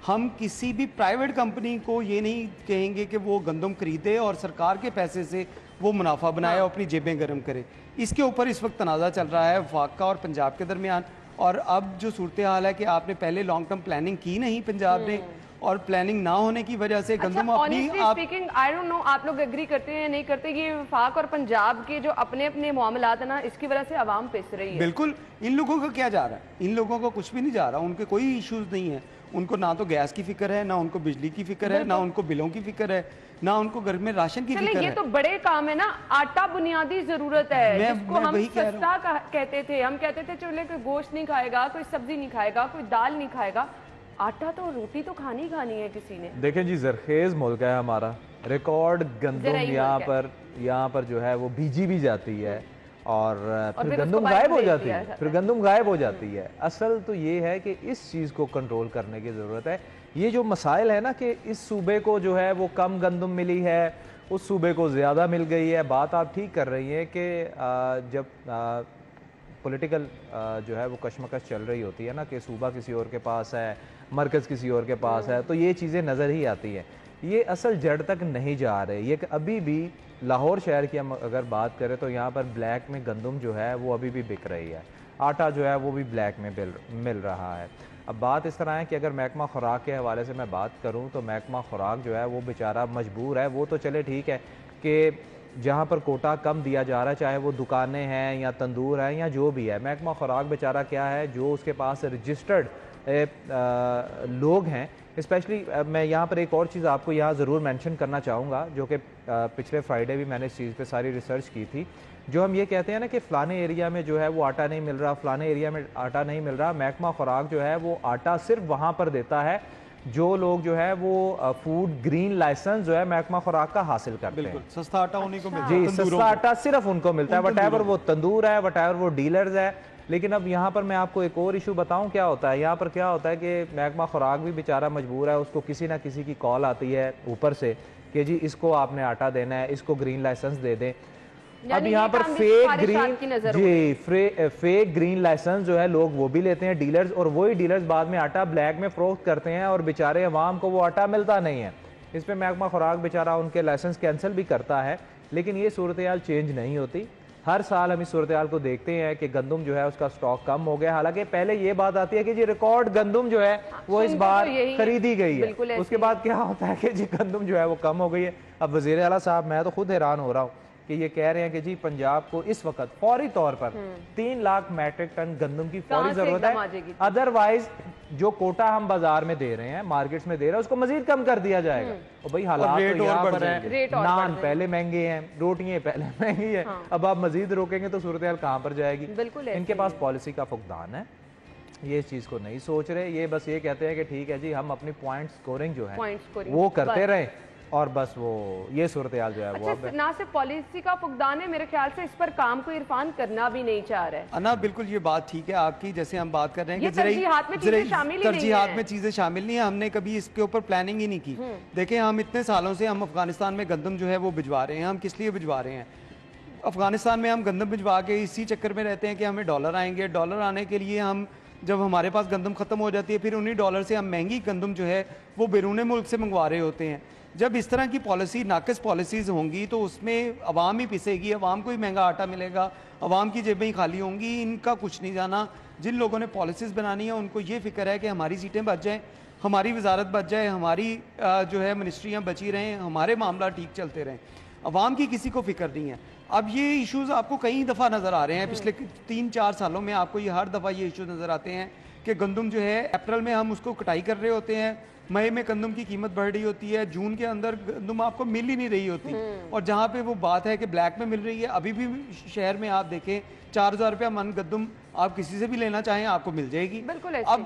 [SPEAKER 4] ہم کسی بھی پرائیویٹ کمپنی کو یہ نہیں کہیں گے کہ وہ گندم خریدے اور سرکار کے پیسے سے وہ منافع بنائے اور اپنی جیبیں گرم کرے. اس کے اوپر اس وقت تنازع چل رہا ہے وفاق کا اور پنجاب کے درمیان. اور اب جو صورتحال ہے کہ آپ نے پہلے لانگ ٹرم پلاننگ کی نہیں پنجاب نے, اور پلاننگ نہ ہونے کی وجہ سے گندم اپنی
[SPEAKER 1] آئی ڈونٹ نو آپ لوگ ایگری کرتے ہیں یا نہیں کرتے, یہ وفاق اور پنجاب کے جو اپنے اپنے معاملات ہیں نا, اس کی وجہ سے عوام پس رہی ہے.
[SPEAKER 4] بالکل, ان لوگوں کا کیا جا رہا ہے, ان لوگوں کو کچھ بھی نہیں جا رہا, ان کے کوئی ایشوز نہیں ہیں. ان کو نہ تو گیس کی فکر ہے, نہ ان کو بجلی کی فکر ہے, نہ ان کو بلوں کی فکر ہے, نہ ان کو گھر میں راشن کی فکر ہے.
[SPEAKER 1] یہ تو بڑے کام ہے نا, آٹا بنیادی ضرورت ہے جس کو ہم سستا کہتے تھے. ہم کہتے تھے چولہے کوئی گوشت نہیں کھائے گا, کوئی سبزی نہیں کھائے گا, کوئی دال نہیں کھائے گا, آٹا تو روٹی تو کھانی کھانی ہے کسی نے.
[SPEAKER 3] دیکھیں جی, زرخیز ملک ہے ہمارا, ریکارڈ گندم یہاں پر جو ہے وہ بیجی بھی جاتی ہے اور پھر گندم غائب ہو جاتی ہے, گندم غائب ہو جاتی ہے. اصل تو یہ ہے کہ اس چیز کو کنٹرول کرنے کی ضرورت ہے. یہ جو مسائل ہے نا کہ اس صوبے کو جو ہے وہ کم گندم ملی ہے, اس صوبے کو زیادہ مل گئی ہے, بات آپ ٹھیک کر رہی ہیں کہ جب پولیٹیکل جو ہے وہ کشمکش چل رہی ہوتی ہے نا کہ صوبہ کسی اور کے پاس ہے, مرکز کسی اور کے پاس ہے, تو یہ چیزیں نظر ہی آتی ہیں. یہ اصل جڑ تک نہیں جا رہے. یہ کہ ابھی بھی لاہور شہر کی ہم اگر بات کریں تو یہاں پر بلیک میں گندم جو ہے وہ ابھی بھی بک رہی ہے, آٹا جو ہے وہ بھی بلیک میں مل رہا ہے. اب بات اس طرح ہے کہ اگر محکمہ خوراک کے حوالے سے میں بات کروں تو محکمہ خوراک جو ہے وہ بیچارہ مجبور ہے. وہ تو چلے ٹھیک ہے کہ جہاں پر کوٹا کم دیا جا رہا ہے, چاہے وہ دکانیں ہیں یا تندور ہیں یا جو بھی ہے, محکمہ خوراک بیچارہ کیا ہے, جو اس کے پاس رجسٹرڈ لوگ ہیں. اسپیشلی میں یہاں پر ایک اور چیز آپ کو یہاں ضرور مینشن کرنا چاہوں گا, جو کہ پچھلے فرائیڈے بھی میں نے اس چیز پہ ساری ریسرچ کی تھی. جو ہم یہ کہتے ہیں نا کہ فلانے ایریا میں جو ہے وہ آٹا نہیں مل رہا, فلانے ایریا میں آٹا نہیں مل رہا, محکمہ خوراک جو ہے وہ آٹا صرف وہاں پر دیتا ہے جو لوگ جو ہے وہ فوڈ گرین لائسنس جو ہے محکمہ خوراک کا حاصل کرتے ہیں.
[SPEAKER 4] سستا آٹا انہیں کو ملتا ہے.
[SPEAKER 3] جی, سستا آٹا صرف ان کو ملتا ہے, وٹ ایور وہ تندور ہے, وٹ ایور وہ ڈیلرز ہے. لیکن اب یہاں پر میں آپ کو ایک اور ایشو بتاؤں کیا ہوتا ہے. یہاں پر کیا ہوتا ہے کہ محکمہ خوراک بھی بیچارہ مجبور ہے, اس کو کسی نہ کسی کی کال آتی ہے اوپر سے کہ جی اس کو آپ نے آٹا دینا ہے, اس کو گرین لائسنس دے دیں. اب یہاں پر فیک گرین لائسنس جو ہے لوگ وہ بھی لیتے ہیں ڈیلرز, اور وہی ڈیلرز بعد میں آٹا بلیک میں فروخت کرتے ہیں اور بیچارے عوام کو وہ آٹا ملتا نہیں ہے. اس پہ محکمہ خوراک بیچارہ ان کے لائسنس کینسل بھی کرتا ہے. لیکن یہ صورتحال چینج نہیں ہوتی. ہر سال ہم اس صورتحال کو دیکھتے ہیں کہ گندم جو ہے اس کا سٹاک کم ہو گیا. حالانکہ پہلے یہ بات آتی ہے کہ جی ریکارڈ گندم جو ہے وہ اس بار خریدی گئی ہے, اس کے بعد کیا ہوتا ہے کہ جی گندم جو ہے وہ کم ہو گئی ہے. اب وزیر اعلیٰ صاحب, میں تو خود حیران ہو رہا ہوں کہ یہ کہہ رہے ہیں کہ جی پنجاب کو اس وقت فوری طور پر 3 لاکھ میٹرک ٹن گندم کی فوری ضرورت ہے, ادروائز جو کوٹا ہم بازار میں دے رہے ہیں, مارکیٹس میں دے رہے ہیں, اس کو مزید کم کر دیا جائے گا. اور بھائی حالات تو یہاں پر ہیں, نان پہلے مہنگے ہیں, روٹیاں پہلے مہنگی ہیں, اب آپ مزید روکیں گے تو صورتحال کہاں پر جائے گی. ان کے پاس پالیسی کا فقدان ہے, یہ اس چیز کو نہیں سوچ رہے. یہ بس یہ کہتے ہیں کہ ٹھیک ہے جی ہم اپنی پوائنٹ سکورنگ جو ہے وہ کرتے رہیں, اور بس وہ یہ صورتحال جو ہے وہ
[SPEAKER 1] نہ صرف پالیسی کا فقدان ہے, میرے خیال سے اس پر کام کو عرفان کرنا بھی نہیں چاہ رہا ہے.
[SPEAKER 4] انا بالکل یہ بات ٹھیک ہے آپ کی, جیسے ہم بات کر رہے ہیں کہ
[SPEAKER 1] ترجیحات میں چیزیں
[SPEAKER 4] شامل نہیں ہیں, ہم نے کبھی اس کے اوپر پلاننگ ہی نہیں کی. دیکھیں ہم اتنے سالوں سے ہم افغانستان میں گندم جو ہے وہ بھجوا رہے ہیں. ہم کس لیے بھجوا رہے ہیں؟ افغانستان میں ہم گندم بھجوا کے اسی چکر میں رہتے ہیں کہ ہمیں ڈالر آئیں گے. ڈالر آنے کے لیے ہم جب ہمارے پاس گندم ختم ہو جاتی ہے پھر انہی ڈالر سے ہم مہنگی گندم جو ہے وہ بیرون ملک سے منگوا رہے ہوتے ہیں. جب اس طرح کی پالیسی ناقص پالیسیز ہوں گی تو اس میں عوام ہی پسے گی, عوام کو ہی مہنگا آٹا ملے گا, عوام کی جیبیں ہی خالی ہوں گی. ان کا کچھ نہیں جانا. جن لوگوں نے پالیسیز بنانی ہے ان کو یہ فکر ہے کہ ہماری سیٹیں بچ جائیں, ہماری وزارت بچ جائے, ہماری جو ہے منسٹریاں بچی رہیں, ہمارے معاملات ٹھیک چلتے رہیں. عوام کی کسی کو فکر نہیں ہے. اب یہ ایشوز آپ کو کئی دفعہ نظر آ رہے ہیں پچھلے 3-4 سالوں میں, آپ کو یہ ہر دفعہ یہ ایشوز نظر آتے ہیں کہ گندم جو ہے اپریل میں ہم اس کو کٹائی کر رہے ہوتے ہیں, مئی میں گندم کی قیمت بڑھ رہی ہوتی ہے, جون کے اندر گندم آپ کو مل ہی نہیں رہی ہوتی. اور جہاں پہ وہ بات ہے کہ بلیک میں مل رہی ہے, ابھی بھی شہر میں آپ دیکھیں 4000 روپیہ من گندم آپ کسی سے بھی لینا چاہیں آپ کو مل جائے گی. اب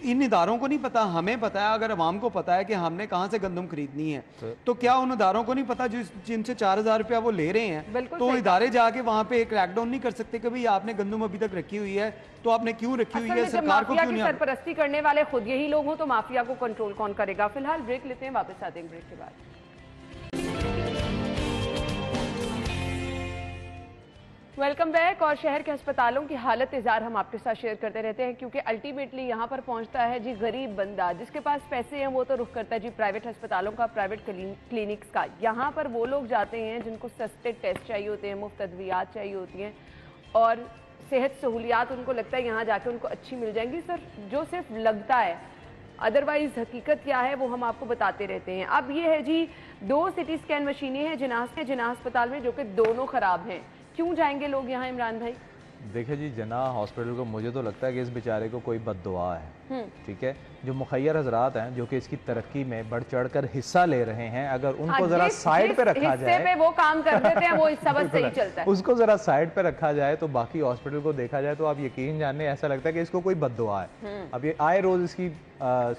[SPEAKER 4] ان اداروں کو نہیں پتا, ہمیں پتا ہے. اگر عوام کو پتا ہے کہ ہم نے کہاں سے گندم خریدنی ہے تو کیا ان اداروں کو نہیں پتا جن سے 4000 روپیہ وہ لے رہے ہیں؟ تو ادارے جا کے وہاں پہ کریک ڈاؤن نہیں کر سکتے کہ بھئی آپ نے گندم ابھی تک رکھی ہوئی ہے تو آپ نے کیوں رکھی ہوئی ہے, سرکار کو کیوں نہیں.
[SPEAKER 1] سرپرستی کرنے والے خود یہی لوگ ہوں تو مافیا کو کنٹرول کون کرے گا؟ فی الحال بریک لیتے ہیں, واپس آتے ہیں بریک کے بعد. Welcome back. और शहर के अस्पतालों की हालत इज़ार हम आपके साथ शेयर करते रहते हैं, क्योंकि अल्टीमेटली यहाँ पर पहुँचता है जी गरीब बंदा, जिसके पास पैसे हैं वो तो रुख करता है जी प्राइवेट अस्पतालों का, प्राइवेट क्लिनिक्स का। यहाँ पर वो लोग जाते हैं जिनको सस्ते टेस्ट चाहिए होते हैं, मुफ्त अद्वियात चाहिए होती हैं और सेहत सहूलियात उनको लगता है यहाँ जाके उनको अच्छी मिल जाएंगी। सर, जो सिर्फ लगता है, अदरवाइज हकीकत क्या है वो हम आपको बताते रहते हैं। अब ये है जी 2 सिटी स्कैन मशीनें हैं जिन्ना अस्पताल में, जो कि दोनों ख़राब हैं। क्यों जाएंगे लोग यहाँ, इमरान भाई?
[SPEAKER 3] देखिए जी, जना हॉस्पिटल को मुझे तो लगता है कि इस बेचारे को कोई बद्दुआ है, ठीक है। जो मुखैर हजरात हैं जो कि इसकी तरक्की में बढ़ चढ़ कर हिस्सा ले रहे हैं, अगर उनको जरा साइड पे रखा जाए,
[SPEAKER 1] पे वो काम कर देते हैं, वो हिस्सा बस सही चलता है,
[SPEAKER 3] उसको जरा साइड पे रखा जाए तो बाकी हॉस्पिटल को देखा जाए तो आप यकीन जाने ऐसा लगता है कि इसको कोई बद्दुआ है। अब ये आए रोज इसकी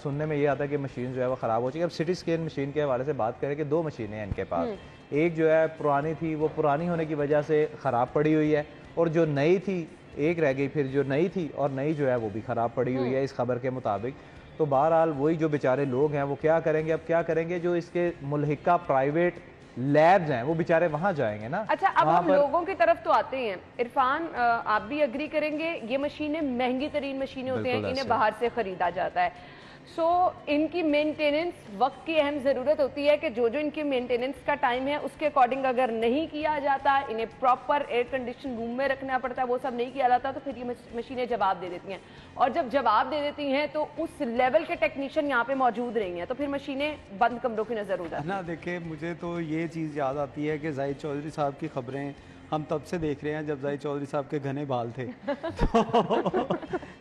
[SPEAKER 3] सुनने में ये आता है कि मशीन जो है वो खराब हो चुकी है। अब सिटी स्कैन मशीन के हवाले से बात करें कि 2 मशीनें हैं इनके पास। एक जो है पुरानी थी, वो पुरानी होने की वजह से ख़राब पड़ी हुई है, और जो नई थी एक रह गई, फिर जो नई थी और नई जो है वो भी ख़राब पड़ी हुई है इस खबर के मुताबिक। तो बहरहाल वही जो बेचारे लोग हैं वो क्या करेंगे, अब क्या करेंगे, जो इसके मुल्हिका प्राइवेट लैब्स हैं वो बेचारे वहाँ जाएंगे ना।
[SPEAKER 1] अच्छा, अब हम लोगों की तरफ तो आते हैं। इरफान, आप भी एग्री करेंगे, ये मशीनें महंगी तरीन मशीनें होती हैं, इन्हें बाहर से खरीदा जाता है। सो इनकी मेंटेनेंस, वक्त की अहम ज़रूरत होती है कि जो इनकी मेंटेनेंस का टाइम है उसके अकॉर्डिंग अगर नहीं किया जाता, इन्हें प्रॉपर एयर कंडीशन रूम में रखना पड़ता है, वो सब नहीं किया जाता, तो फिर ये मशीनें जवाब दे देती हैं। और जब जवाब दे देती हैं तो उस लेवल के टेक्नीशियन यहाँ पे मौजूद नहीं है, तो फिर मशीनें बंद कमरों की नज़र हो जाती है
[SPEAKER 4] ना। देखिए, मुझे तो ये चीज़ याद आती है कि जाहिद चौधरी साहब की खबरें हम तब से देख रहे हैं जब जाहिद चौधरी साहब के घने बाल थे तो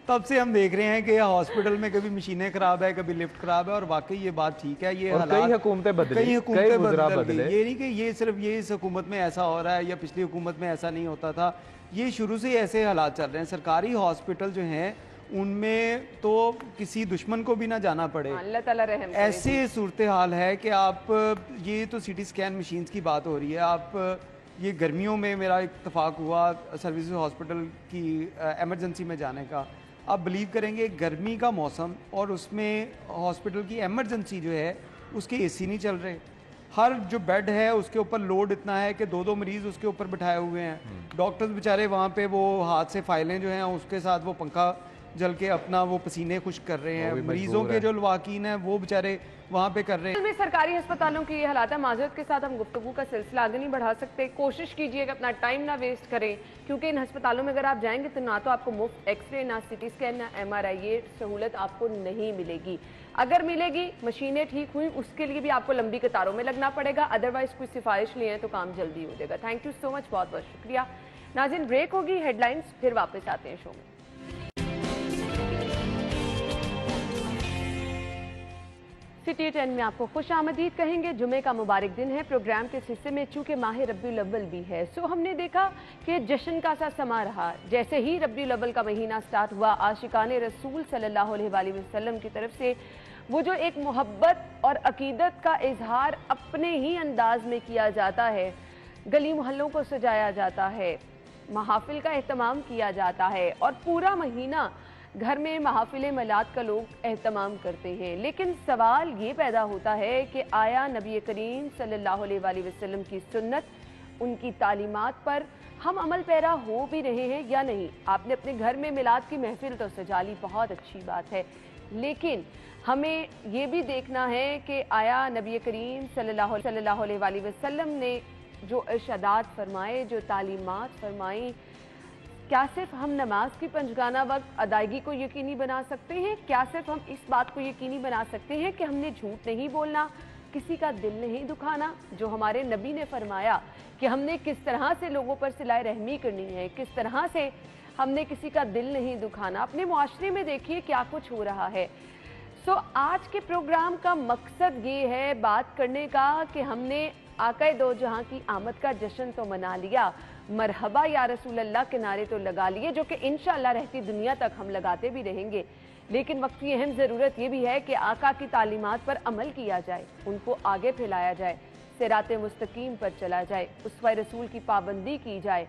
[SPEAKER 4] तब से हम देख रहे हैं कि हॉस्पिटल में कभी मशीनें खराब है, कभी लिफ्ट खराब है, और वाकई ये बात ठीक है। ये
[SPEAKER 3] कई हुकूमतें बदली,
[SPEAKER 4] कई हुकूमतें बदले। ये नहीं कि ये सिर्फ ये इस हुकूमत में ऐसा हो रहा है या पिछली हुकूमत में ऐसा नहीं होता था, ये शुरू से ही ऐसे हालात चल रहे हैं। सरकारी हॉस्पिटल जो हैं उनमें तो किसी दुश्मन को भी ना जाना पड़े,
[SPEAKER 1] अल्लाह ताला रहम करे।
[SPEAKER 4] ऐसे सूरत हाल है कि आप, ये तो सिटी स्कैन मशीन्स की बात हो रही है। आप ये गर्मियों में मेरा इत्तेफाक हुआ सर्विसेज हॉस्पिटल की एमरजेंसी में जाने का। आप बिलीव करेंगे, गर्मी का मौसम और उसमें हॉस्पिटल की एमरजेंसी जो है उसके एसी नहीं चल रहे। हर जो बेड है उसके ऊपर लोड इतना है कि 2-2 मरीज उसके ऊपर बिठाए हुए हैं। डॉक्टर्स बेचारे वहाँ पे वो हाथ से फाइलें जो हैं उसके साथ वो पंखा जल के अपना वो पसीने खुश्क कर रहे हैं। मरीजों के जो लवाकीन हैं वो बेचारे वहाँ पे कर रहे हैं।
[SPEAKER 1] सरकारी अस्पतालों की ये हालात है। माजरत के साथ हम गुफ्तगू का सिलसिला आगे नहीं बढ़ा सकते। कोशिश कीजिए कि अपना टाइम ना वेस्ट करें, क्योंकि इन अस्पतालों में अगर आप जाएंगे तो ना तो आपको मुफ्त एक्सरे, ना सिटी स्कैन, ना MRI, ये सहूलत आपको नहीं मिलेगी। अगर मिलेगी, मशीनें ठीक हुई, उसके लिए भी आपको लंबी कतारों में लगना पड़ेगा। अदरवाइज कोई सिफारिश ले तो काम जल्दी हो जाएगा। थैंक यू सो मच, बहुत बहुत शुक्रिया। नाज़रीन, ब्रेक होगी, हेडलाइंस, फिर वापस आते हैं शो में। सिटी 10 में आपको खुश आमदीद कहेंगे। जुमे का मुबारक दिन है। प्रोग्राम के इस हिस्से में चूंकि माह रब्बीउल अव्वल भी है, सो हमने देखा कि जश्न का सा समा रहा। जैसे ही रब्बीउल अव्वल का महीना स्टार्ट हुआ, आशिकाने रसूल सल्लल्लाहु अलैहि वसल्लम की तरफ से वो जो एक मोहब्बत और अकीदत का इजहार अपने ही अंदाज में किया जाता है, गली मोहल्लों को सजाया जाता है, महाफिल का एहतमाम किया जाता है, और पूरा महीना घर में महफिल मिलाद का लोग एहतमाम करते हैं। लेकिन सवाल ये पैदा होता है कि आया नबी करीम सल्लल्लाहु अलैहि वसल्लम की सुन्नत, उनकी तालीमात पर हम अमल पैरा हो भी रहे हैं या नहीं। आपने अपने घर में मिलाद की महफिल तो सजा ली, बहुत अच्छी बात है, लेकिन हमें ये भी देखना है कि आया नबी करीम सल्लल्लाहु अलैहि वसल्लम ने जो इरशादात फरमाए, जो तालीमात फरमाई, क्या सिर्फ हम नमाज की पंजगाना वक्त अदायगी को यकीनी बना सकते हैं? क्या सिर्फ हम इस बात को यकीनी बना सकते हैं कि हमने झूठ नहीं बोलना, किसी का दिल नहीं दुखाना, जो हमारे नबी ने फरमाया कि हमने किस तरह से लोगों पर सिलाए रहमी करनी है, किस तरह से हमने किसी का दिल नहीं दुखाना। अपने मुआशरे में देखिए क्या कुछ हो रहा है। सो आज के प्रोग्राम का मकसद ये है बात करने का कि हमने आका दो जहां की आमद का जश्न तो मना लिया, मरहबा या रसूल अल्लाह के नारे तो लगा लिए, जो कि इंशाअल्लाह रहती दुनिया तक हम लगाते भी रहेंगे। लेकिन वक्त की अहम ज़रूरत ये भी है कि आका की तालीमात पर अमल किया जाए, उनको आगे फैलाया जाए, सिराते मुस्तकीम पर चला जाए, उसवा रसूल की पाबंदी की जाए।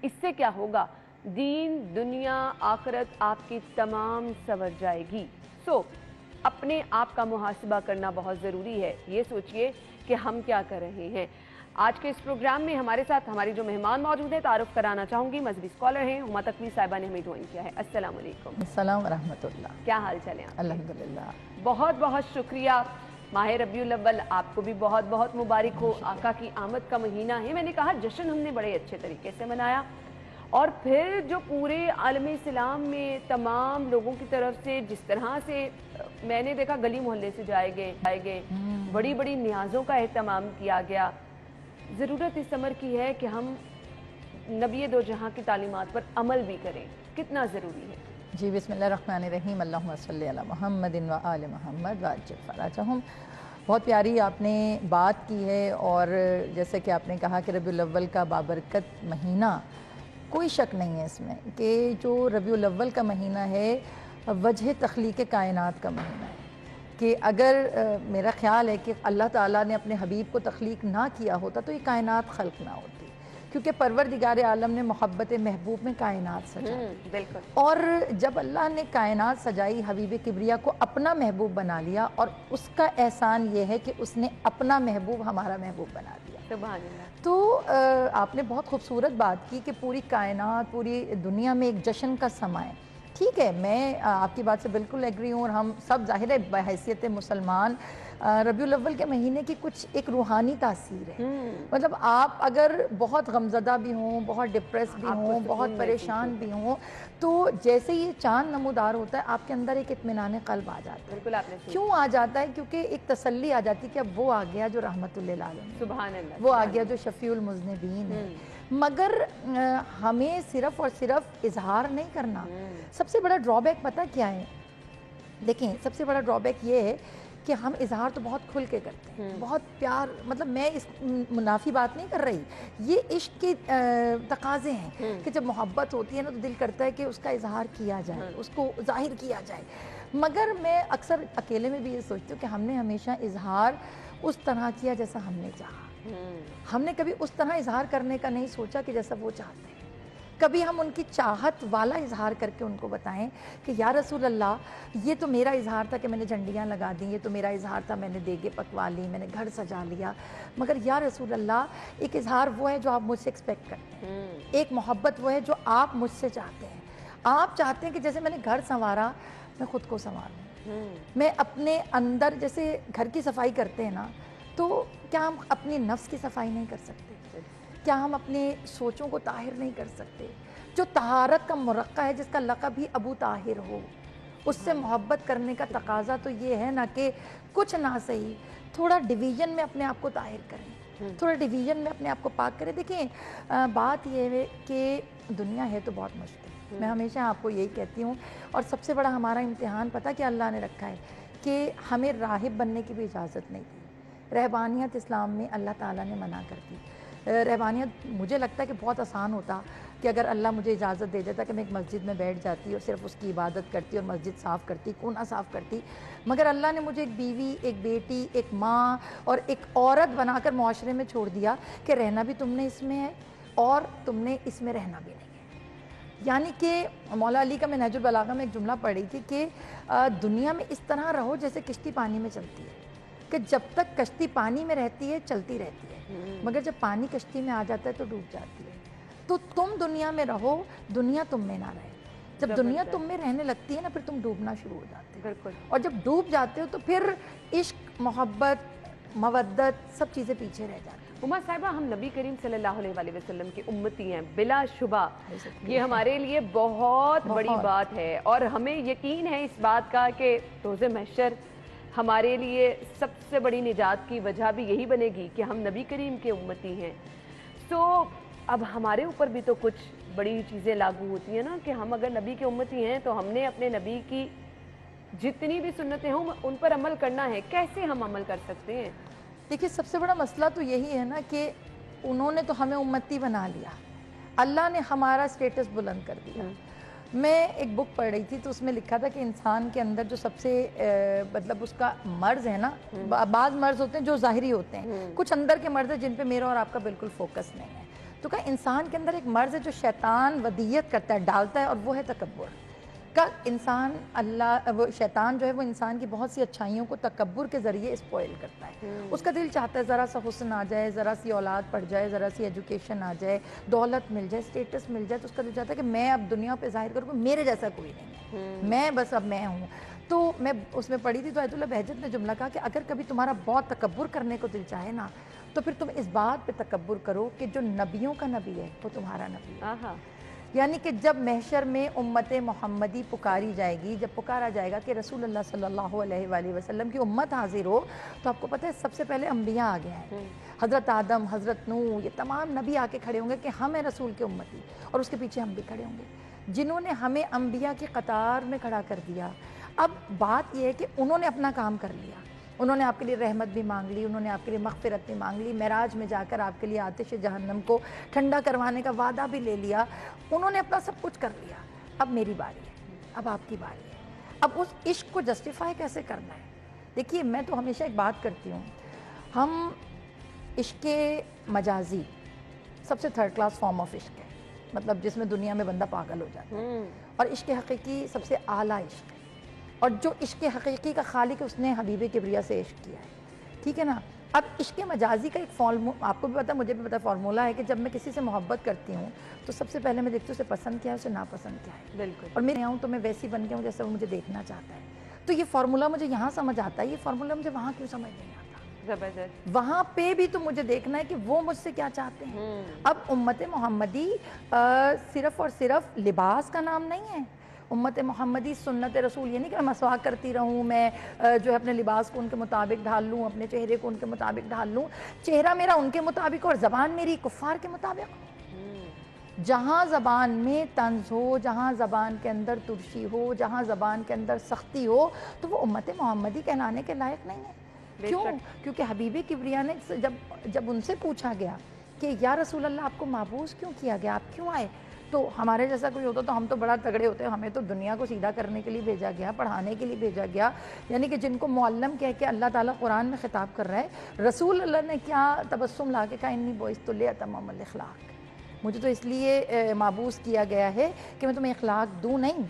[SPEAKER 1] इससे क्या होगा? दीन, दुनिया, आखिरत आपकी तमाम संवर जाएगी। सो अपने आप का मुहासिबा करना बहुत ज़रूरी है। ये सोचिए कि हम क्या कर रहे हैं। आज के इस प्रोग्राम में हमारे साथ हमारी जो मेहमान मौजूद है, तारुफ कराना चाहूंगी, मजहबी स्कॉलर हैं, हुमा तकवी साहिबा ने हमें ज्वाइन किया है। अस्सलाम वालेकुम।
[SPEAKER 5] अस्सलाम रहमतुल्लाह।
[SPEAKER 1] क्या हाल चाल है?
[SPEAKER 5] अल्हम्दुलिल्लाह।
[SPEAKER 1] बहुत बहुत शुक्रिया। माह रबीउल अव्वल आपको भी बहुत बहुत मुबारक हो। आका की आमद का महीना है। मैंने कहा जश्न हमने बड़े अच्छे तरीके से मनाया, और फिर जो पूरे आलम इस्लाम में तमाम लोगों की तरफ से जिस तरह से मैंने देखा, गली मोहल्ले से जाए गए, बड़ी बड़ी न्याज़ों का एहतमाम किया गया। ज़रूरत इस अमर की है कि हम नबी दो जहां की तालीमात पर अमल भी करें। कितना ज़रूरी है?
[SPEAKER 5] जी, बिस्मिल्लाहिर्रहमानिर्रहीम, अल्लाहुम्मा सल्ली अला मुहम्मदिन व आले मुहम्मद व अज्जिल फराजहुम। बहुत प्यारी आपने बात की है, और जैसे कि आपने कहा कि रबीउल अव्वल का बाबरकत महीना, कोई शक नहीं है इसमें कि जो रबीउल अव्वल का महीना है वजह तख्लीक कायनात का महीना है। कि अगर मेरा ख्याल है कि अल्लाह ताला ने अपने हबीब को तख्लीक ना किया होता तो ये कायनात खल्क ना होती, क्योंकि परवरदिगार आलम ने मोहब्बत महबूब में कायनात सजाई।
[SPEAKER 1] बिल्कुल।
[SPEAKER 5] और जब अल्लाह ने कायनात सजाई, हबीब किबरिया को अपना महबूब बना लिया, और उसका एहसान ये है कि उसने अपना महबूब हमारा महबूब बना दिया।
[SPEAKER 1] सुभान अल्लाह।
[SPEAKER 5] तो आपने बहुत खूबसूरत बात की कि पूरी कायनात, पूरी दुनिया में एक जश्न का समा है। ठीक है, मैं आपकी बात से बिल्कुल एग्री हूँ, और हम सब ज़ाहिर है बहैसियत मुसलमान रबीउल अव्वल के महीने की कुछ एक रूहानी तासीर है। मतलब आप अगर बहुत गमज़दा भी हों, बहुत डिप्रेस भी हों, बहुत परेशान भी हों, तो जैसे ये चांद नमूदार होता है आपके अंदर एक इत्मीनान क़ल्ब आ जाता है।
[SPEAKER 1] बिल्कुल आपने
[SPEAKER 5] क्यों आ जाता है? क्योंकि एक तसल्ली आ जाती है कि अब वो आ गया जो रहमतुल लिल आलमीन,
[SPEAKER 1] सुभान अल्लाह,
[SPEAKER 5] वो आ गया जो शफ़ीउल मुज़निबीन है। मगर हमें सिर्फ और सिर्फ इजहार नहीं करना। सबसे बड़ा ड्रॉबैक पता क्या है? देखें, सबसे बड़ा ड्रॉबैक ये है कि हम इजहार तो बहुत खुल के करते हैं, बहुत प्यार, मतलब मैं इस मुनाफी बात नहीं कर रही, ये इश्क के तकाजे हैं कि जब मोहब्बत होती है ना तो दिल करता है कि उसका इजहार किया जाए, उसको जाहिर किया जाए। मगर मैं अक्सर अकेले में भी ये सोचती हूँ कि हमने हमेशा इजहार उस तरह किया जैसा हमने चाहा। हमने कभी उस तरह इजहार करने का नहीं सोचा कि जैसा वो चाहते हैं। कभी हम उनकी चाहत वाला इजहार करके उनको बताएं कि या रसूल अल्लाह, ये तो मेरा इजहार था कि मैंने झंडियाँ लगा दी, ये तो मेरा इजहार था मैंने देगे पकवा ली, मैंने घर सजा लिया, मगर या रसूल अल्लाह, एक इजहार वो है जो आप मुझसे एक्सपेक्ट करते हैं, एक मोहब्बत वो है जो आप मुझसे चाहते हैं। आप चाहते हैं कि जैसे मैंने घर संवारा, मैं ख़ुद को संवारूँ। मैं अपने अंदर, जैसे घर की सफाई करते हैं ना, तो क्या हम अपनी नफ्स की सफाई नहीं कर सकते? क्या हम अपने सोचों को ताहिर नहीं कर सकते? जो तहारत का मुरक्का है, जिसका लक़ब ही अबू ताहिर हो, उससे मोहब्बत करने का तकाजा तो ये है ना कि कुछ ना सही थोड़ा डिवीज़न में अपने आप को ताहिर करें, थोड़ा डिवीज़न में अपने आप को पाक करें। देखिए, बात ये है कि दुनिया है तो बहुत मुश्किल, मैं हमेशा आपको यही कहती हूँ। और सबसे बड़ा हमारा इम्तिहान पता कि अल्लाह ने रखा है कि हमें राहिब बनने की भी इजाज़त नहीं दी। रहबानियत इस्लाम में अल्लाह ताला ने मना कर दी। रहबानियत, मुझे लगता है कि बहुत आसान होता कि अगर अल्लाह मुझे इजाज़त दे देता कि मैं एक मस्जिद में बैठ जाती और सिर्फ उसकी इबादत करती और मस्जिद साफ़ करती, कोना साफ़ करती। मगर अल्लाह ने मुझे एक बीवी, एक बेटी, एक माँ और एक औरत बनाकर मुआशरे में छोड़ दिया कि रहना भी तुमने इसमें है और तुमने इसमें रहना भी नहीं है। यानी कि मौला अली का मैं नहजुल बलागा में एक जुमला पढ़ी थी कि दुनिया में इस तरह रहो जैसे किश्ती पानी में चलती है, कि जब तक कश्ती पानी में रहती है चलती रहती है, मगर जब पानी कश्ती में आ जाता है तो डूब जाती है। तो तुम दुनिया में रहो, दुनिया तुम में ना रहे। जब दुनिया तुम में रहने लगती है ना, फिर तुम डूबना शुरू हो जाते हो।
[SPEAKER 1] बिल्कुल।
[SPEAKER 5] और जब डूब जाते हो तो फिर इश्क, मोहब्बत, मवद्दत, सब चीज़ें पीछे रह जाती हैं।
[SPEAKER 1] हुमा साहिबा, हम नबी करीम सल्लल्लाहु अलैहि वसल्लम की उम्मती हैं, बिला शुबा ये हमारे लिए बहुत बड़ी बात है, और हमें यकीन है इस बात का कि रोज़े महशर हमारे लिए सबसे बड़ी निजात की वजह भी यही बनेगी कि हम नबी करीम के उम्मती हैं। तो अब हमारे ऊपर भी तो कुछ बड़ी चीज़ें लागू होती हैं ना, कि हम अगर नबी के उम्मती हैं तो हमने अपने नबी की जितनी भी सुन्नतें हों उन पर अमल करना है। कैसे हम अमल कर सकते हैं?
[SPEAKER 5] देखिए, सबसे बड़ा मसला तो यही है ना कि उन्होंने तो हमें उम्मती बना लिया, अल्लाह ने हमारा स्टेटस बुलंद कर दिया। मैं एक बुक पढ़ रही थी तो उसमें लिखा था कि इंसान के अंदर जो सबसे मतलब उसका मर्ज है ना, बाज़ मर्ज होते हैं जो ज़ाहिरी होते हैं, कुछ अंदर के मर्ज है जिन पे मेरा और आपका बिल्कुल फोकस नहीं है। तो कहा इंसान के अंदर एक मर्ज है जो शैतान वदीयत करता है, डालता है, और वो है तकब्बुर। کل انسان وہ شیطان جو ہے وہ انسان کی بہت سی اچھائیوں کو تکبر کے ذریعے اسپوائل کرتا ہے. اس کا دل چاہتا ہے ذرا سا حسن آ جائے, ذرا سی اولاد پڑ جائے, ذرا سی ایجوکیشن آ جائے, دولت مل جائے, اسٹیٹس مل جائے, تو اس کا دل چاہتا ہے کہ میں اب دنیا پہ ظاہر کروں کہ میرے جیسا کوئی نہیں ہے, میں بس اب میں ہوں. تو میں اس میں پڑھی تھی تو آیت اللہ بہجت نے جملہ کہا کہ اگر کبھی تمہارا بہت تکبر کرنے کو دل چاہے نا, تو پھر تم اس بات پہ تکبر کرو کہ جو نبیوں کا نبی ہے وہ تمہارا نبی ہے. یعنی کہ جب محشر میں امت محمدی پکاری جائے گی, جب پکارا جائے گا کہ رسول اللہ صلی اللہ علیہ وآلہ وسلم کی امت حاضر ہو, تو آپ کو پتہ ہے سب سے پہلے انبیاء آ گئے ہیں. حضرت آدم, حضرت نوح, یہ تمام نبی آ کے کھڑے ہوں گے کہ ہم ہیں رسول کی امتی, اور اس کے پیچھے ہم بھی کھڑے ہوں گے جنہوں نے ہمیں انبیاء کی قطار میں کھڑا کر دیا. اب بات یہ ہے کہ انہوں نے اپنا کام کر لیا, انہوں نے آپ کے لیے رحمت بھی مانگ لی, انہوں نے آپ کے لیے مغفرت بھی مانگ لی, معراج میں جا کر آپ کے لیے آتش جہنم کو ٹھنڈا کروانے کا وعدہ بھی لے لیا, انہوں نے اپنا سب کچھ کر لیا. اب میری باری ہے, اب آپ کی باری ہے. اب اس عشق کو جسٹیفائی کیسے کرنا ہے؟ دیکھیے میں تو ہمیشہ ایک بات کرتی ہوں, ہم عشق مجازی سب سے تھرڈ کلاس فارم آف عشق ہے, مطلب جس میں دنیا میں بندہ پاگل ہو جاتا ہے, اور عشق حقیقی سب سے اعلیٰ عشق ہے. اور جو عشق حقیقی کا خالق اس نے حبیب کبریا سے عشق کیا ہے, ٹھیک ہے نا. اب عشق مجازی کا ایک آپ کو بھی پتہ, مجھے بھی پتہ, فارمولہ ہے کہ جب میں کسی سے محبت کرتی ہوں تو سب سے پہلے میں دیکھتی ہوں اسے پسند کیا ہے, اسے ناپسند کیا ہے. بالکل. اور میں آؤں تو میں ویسی بن کے ہوں جیسے وہ مجھے دیکھنا چاہتا ہے. تو یہ فارمولہ مجھے یہاں سمجھ آتا ہے, یہ فارمولہ مجھے وہاں کیوں سمجھ نہیں آتا. زبردست. وہاں پہ بھی تو مجھے دیکھنا ہے کہ وہ مجھ سے کیا چاہتے ہیں. اب امت محمدی صرف اور صرف لباس کا نام نہیں ہے. امت محمدی سنت رسول, یہ نہیں کہ میں مسواک کرتی رہوں, میں جو ہے اپنے لباس کو ان کے مطابق ڈھال لوں, اپنے چہرے کو ان کے مطابق ڈھال لوں. چہرہ میرا ان کے مطابق اور زبان میری کفار کے مطابق. جہاں زبان میں طنز ہو, جہاں زبان کے اندر ترشی ہو, جہاں زبان کے اندر سختی ہو, تو وہ امت محمدی کہلانے کے لائق نہیں ہے. کیوں؟ کیونکہ حبیب کبریا نے جب ان سے پوچھا گیا کہ یا رسول اللہ آپ کو محبوس کیوں کیا گیا, آپ کیوں آئے, تو ہمارے جیسا کوئی ہوتا تو ہم تو بڑا تگڑے ہوتے, ہمیں تو دنیا کو سیدھا کرنے کے لیے بھیجا گیا, پڑھانے کے لیے بھیجا گیا. یعنی کہ جن کو معلم کہہ کے اللہ تعالیٰ قرآن میں خطاب کر رہا ہے, رسول اللہ نے کیا تبسم لا کے کہا انی بعثت لاتمم الاخلاق, مجھے تو اس لیے مابعوث کیا گیا ہے کہ میں تمہیں اخلاق دوں, نہیں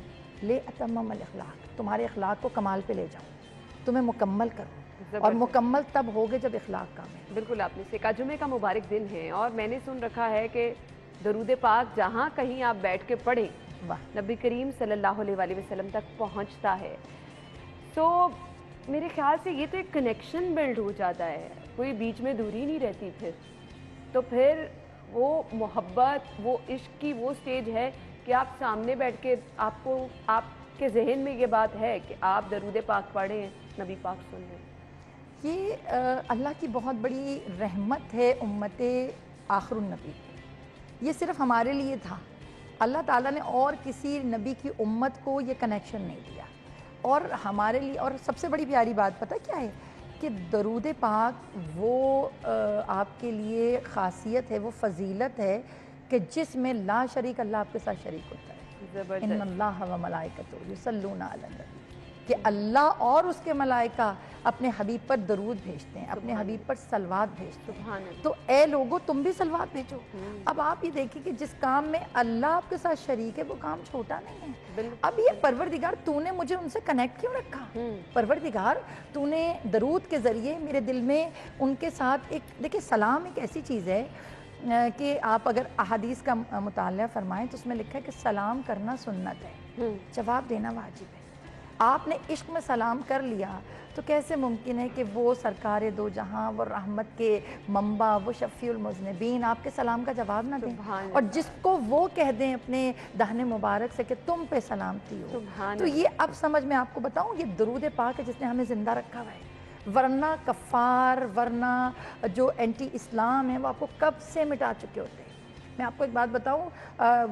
[SPEAKER 5] لاتمم الاخلاق, تمہارے اخلاق کو کمال پہ لے جاؤں, تمہیں مکمل کروں. اور مکمل تب ہوگے جب اخلاق کام ہے.
[SPEAKER 1] بالکل آپ نے سے کہا, جمعے کا مبارک دن ہے, اور میں نے سن رکھا ہے کہ درود پاک جہاں کہیں آپ بیٹھ کے پڑھیں نبی کریم صلی اللہ علیہ وآلہ وسلم تک پہنچتا ہے. تو میرے خیال سے یہ تو ایک کنیکشن بلڈ ہو جاتا ہے, کوئی بیچ میں دوری نہیں رہتی. تو پھر وہ محبت, وہ عشق کی وہ سٹیج ہے کہ آپ سامنے بیٹھ کے, آپ کے ذہن میں یہ بات ہے کہ آپ درود پاک پڑھیں, نبی پاک سن رہے ہیں.
[SPEAKER 5] یہ اللہ کی بہت بڑی رحمت ہے امت آخر النبی. یہ صرف ہمارے لیے تھا, اللہ تعالیٰ نے اور کسی نبی کی امت کو یہ کنیکشن نہیں دیا. اور ہمارے لیے, اور سب سے بڑی پیاری بات پتہ کیا ہے, کہ درود پاک وہ آپ کے لیے خاصیت ہے, وہ فضیلت ہے کہ جس میں لا شریک اللہ آپ کے ساتھ شریک ہوتا ہے. ان اللہ و ملائکتہ یصلون علی النبی, کہ اللہ اور اس کے ملائکہ اپنے حبیب پر درود بھیجتے ہیں, اپنے حبیب پر صلوات بھیجتے ہیں. تو اے لوگو تم بھی صلوات بھیجو. اب آپ یہ دیکھیں کہ جس کام میں اللہ آپ کے ساتھ شریک ہے وہ کام چھوٹا نہیں ہے. اب یہ پروردگار تو نے مجھے ان سے کنیکٹ کیوں رکھا, پروردگار تو نے درود کے ذریعے میرے دل میں ان کے ساتھ ایک, دیکھیں سلام ایک ایسی چیز ہے کہ آپ اگر احادیث کا مطالعہ فرمائیں تو اس میں لکھا ہے کہ سلام کرنا سنت ہے, جواب دینا واجب ہے. آپ نے عشق میں سلام کر لیا تو کیسے ممکن ہے کہ وہ سرکار دو جہاں, وہ رحمت کے منبع, وہ شفیع المذنبین آپ کے سلام کا جواب نہ دیں, اور جس کو وہ کہہ دیں اپنے دہن مبارک سے کہ تم پہ سلامتی ہو. تو یہ اب سمجھ میں آپ کو بتاؤں, یہ درود پاک ہے جس نے ہمیں زندہ رکھا ہوا ہے. ورنہ کفار, ورنہ جو اینٹی اسلام ہے وہ آپ کو کب سے مٹا چکے ہوتے ہیں. میں آپ کو ایک بات بتاؤں,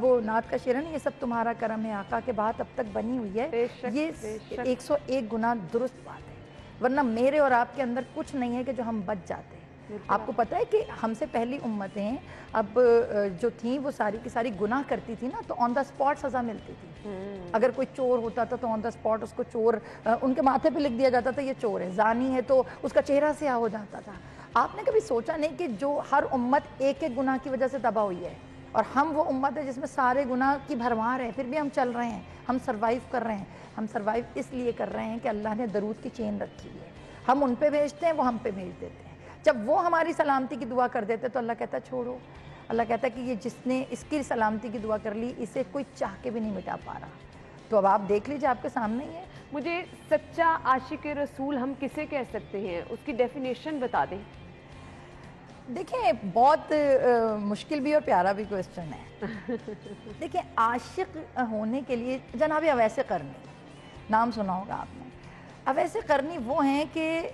[SPEAKER 5] وہ نعت کا شعر ہے نا, یہ سب تمہارا کرم ہے آقا, کے بات اب تک بنی ہوئی ہے, یہ 101 گنا درست بات ہے. ورنہ میرے اور آپ کے اندر کچھ نہیں ہے کہ جو ہم بچ جاتے ہیں. آپ کو پتہ ہے کہ ہم سے پہلی امتیں اب جو تھیں وہ ساری کی ساری گناہ کرتی تھی نا, تو آن دا اسپاٹ سزا ملتی تھی. اگر کوئی چور ہوتا تھا تو آن دا اسپاٹ اس کو چور, ان کے ماتھے پہ لکھ دیا جاتا تھا یہ چور ہے. زانی ہے تو اس کا چہرہ سیاہ ہو جاتا تھا. آپ نے کبھی سوچا نہیں کہ جو ہر امت ایک ایک گناہ کی وجہ سے تباہ ہوئی ہے, اور ہم وہ امت ہے جس میں سارے گناہ کی بھرمار ہے، پھر بھی ہم چل رہے ہیں، ہم سروائیو کر رہے ہیں۔ ہم سروائیو اس لیے کر رہے ہیں کہ اللہ نے درود کی چین رکھی ہے، ہم ان پہ بھیجتے ہیں، وہ ہم پہ بھیج دیتے ہیں۔ جب وہ ہماری سلامتی کی دعا کر دیتے تو اللہ کہتا ہے چھوڑو، اللہ کہتا ہے کہ یہ جس نے اس کی سلامتی کی دعا کر لی اسے کوئی چاہ کے بھی نہیں مٹا پا رہا۔ تو اب آپ دیکھ لیجیے، آپ کے سامنے ہی ہے۔
[SPEAKER 1] مجھے سچا عاشق رسول ہم کسے کہہ سکتے ہیں، اس کی ڈیفینیشن بتا دیں۔
[SPEAKER 5] دیکھیں بہت مشکل بھی اور پیارا بھی کویسچن ہے۔ دیکھیں عاشق ہونے کے لیے جناب اویس قرنی نام سنا ہوگا آپ نے۔ اویس قرنی وہ ہیں کہ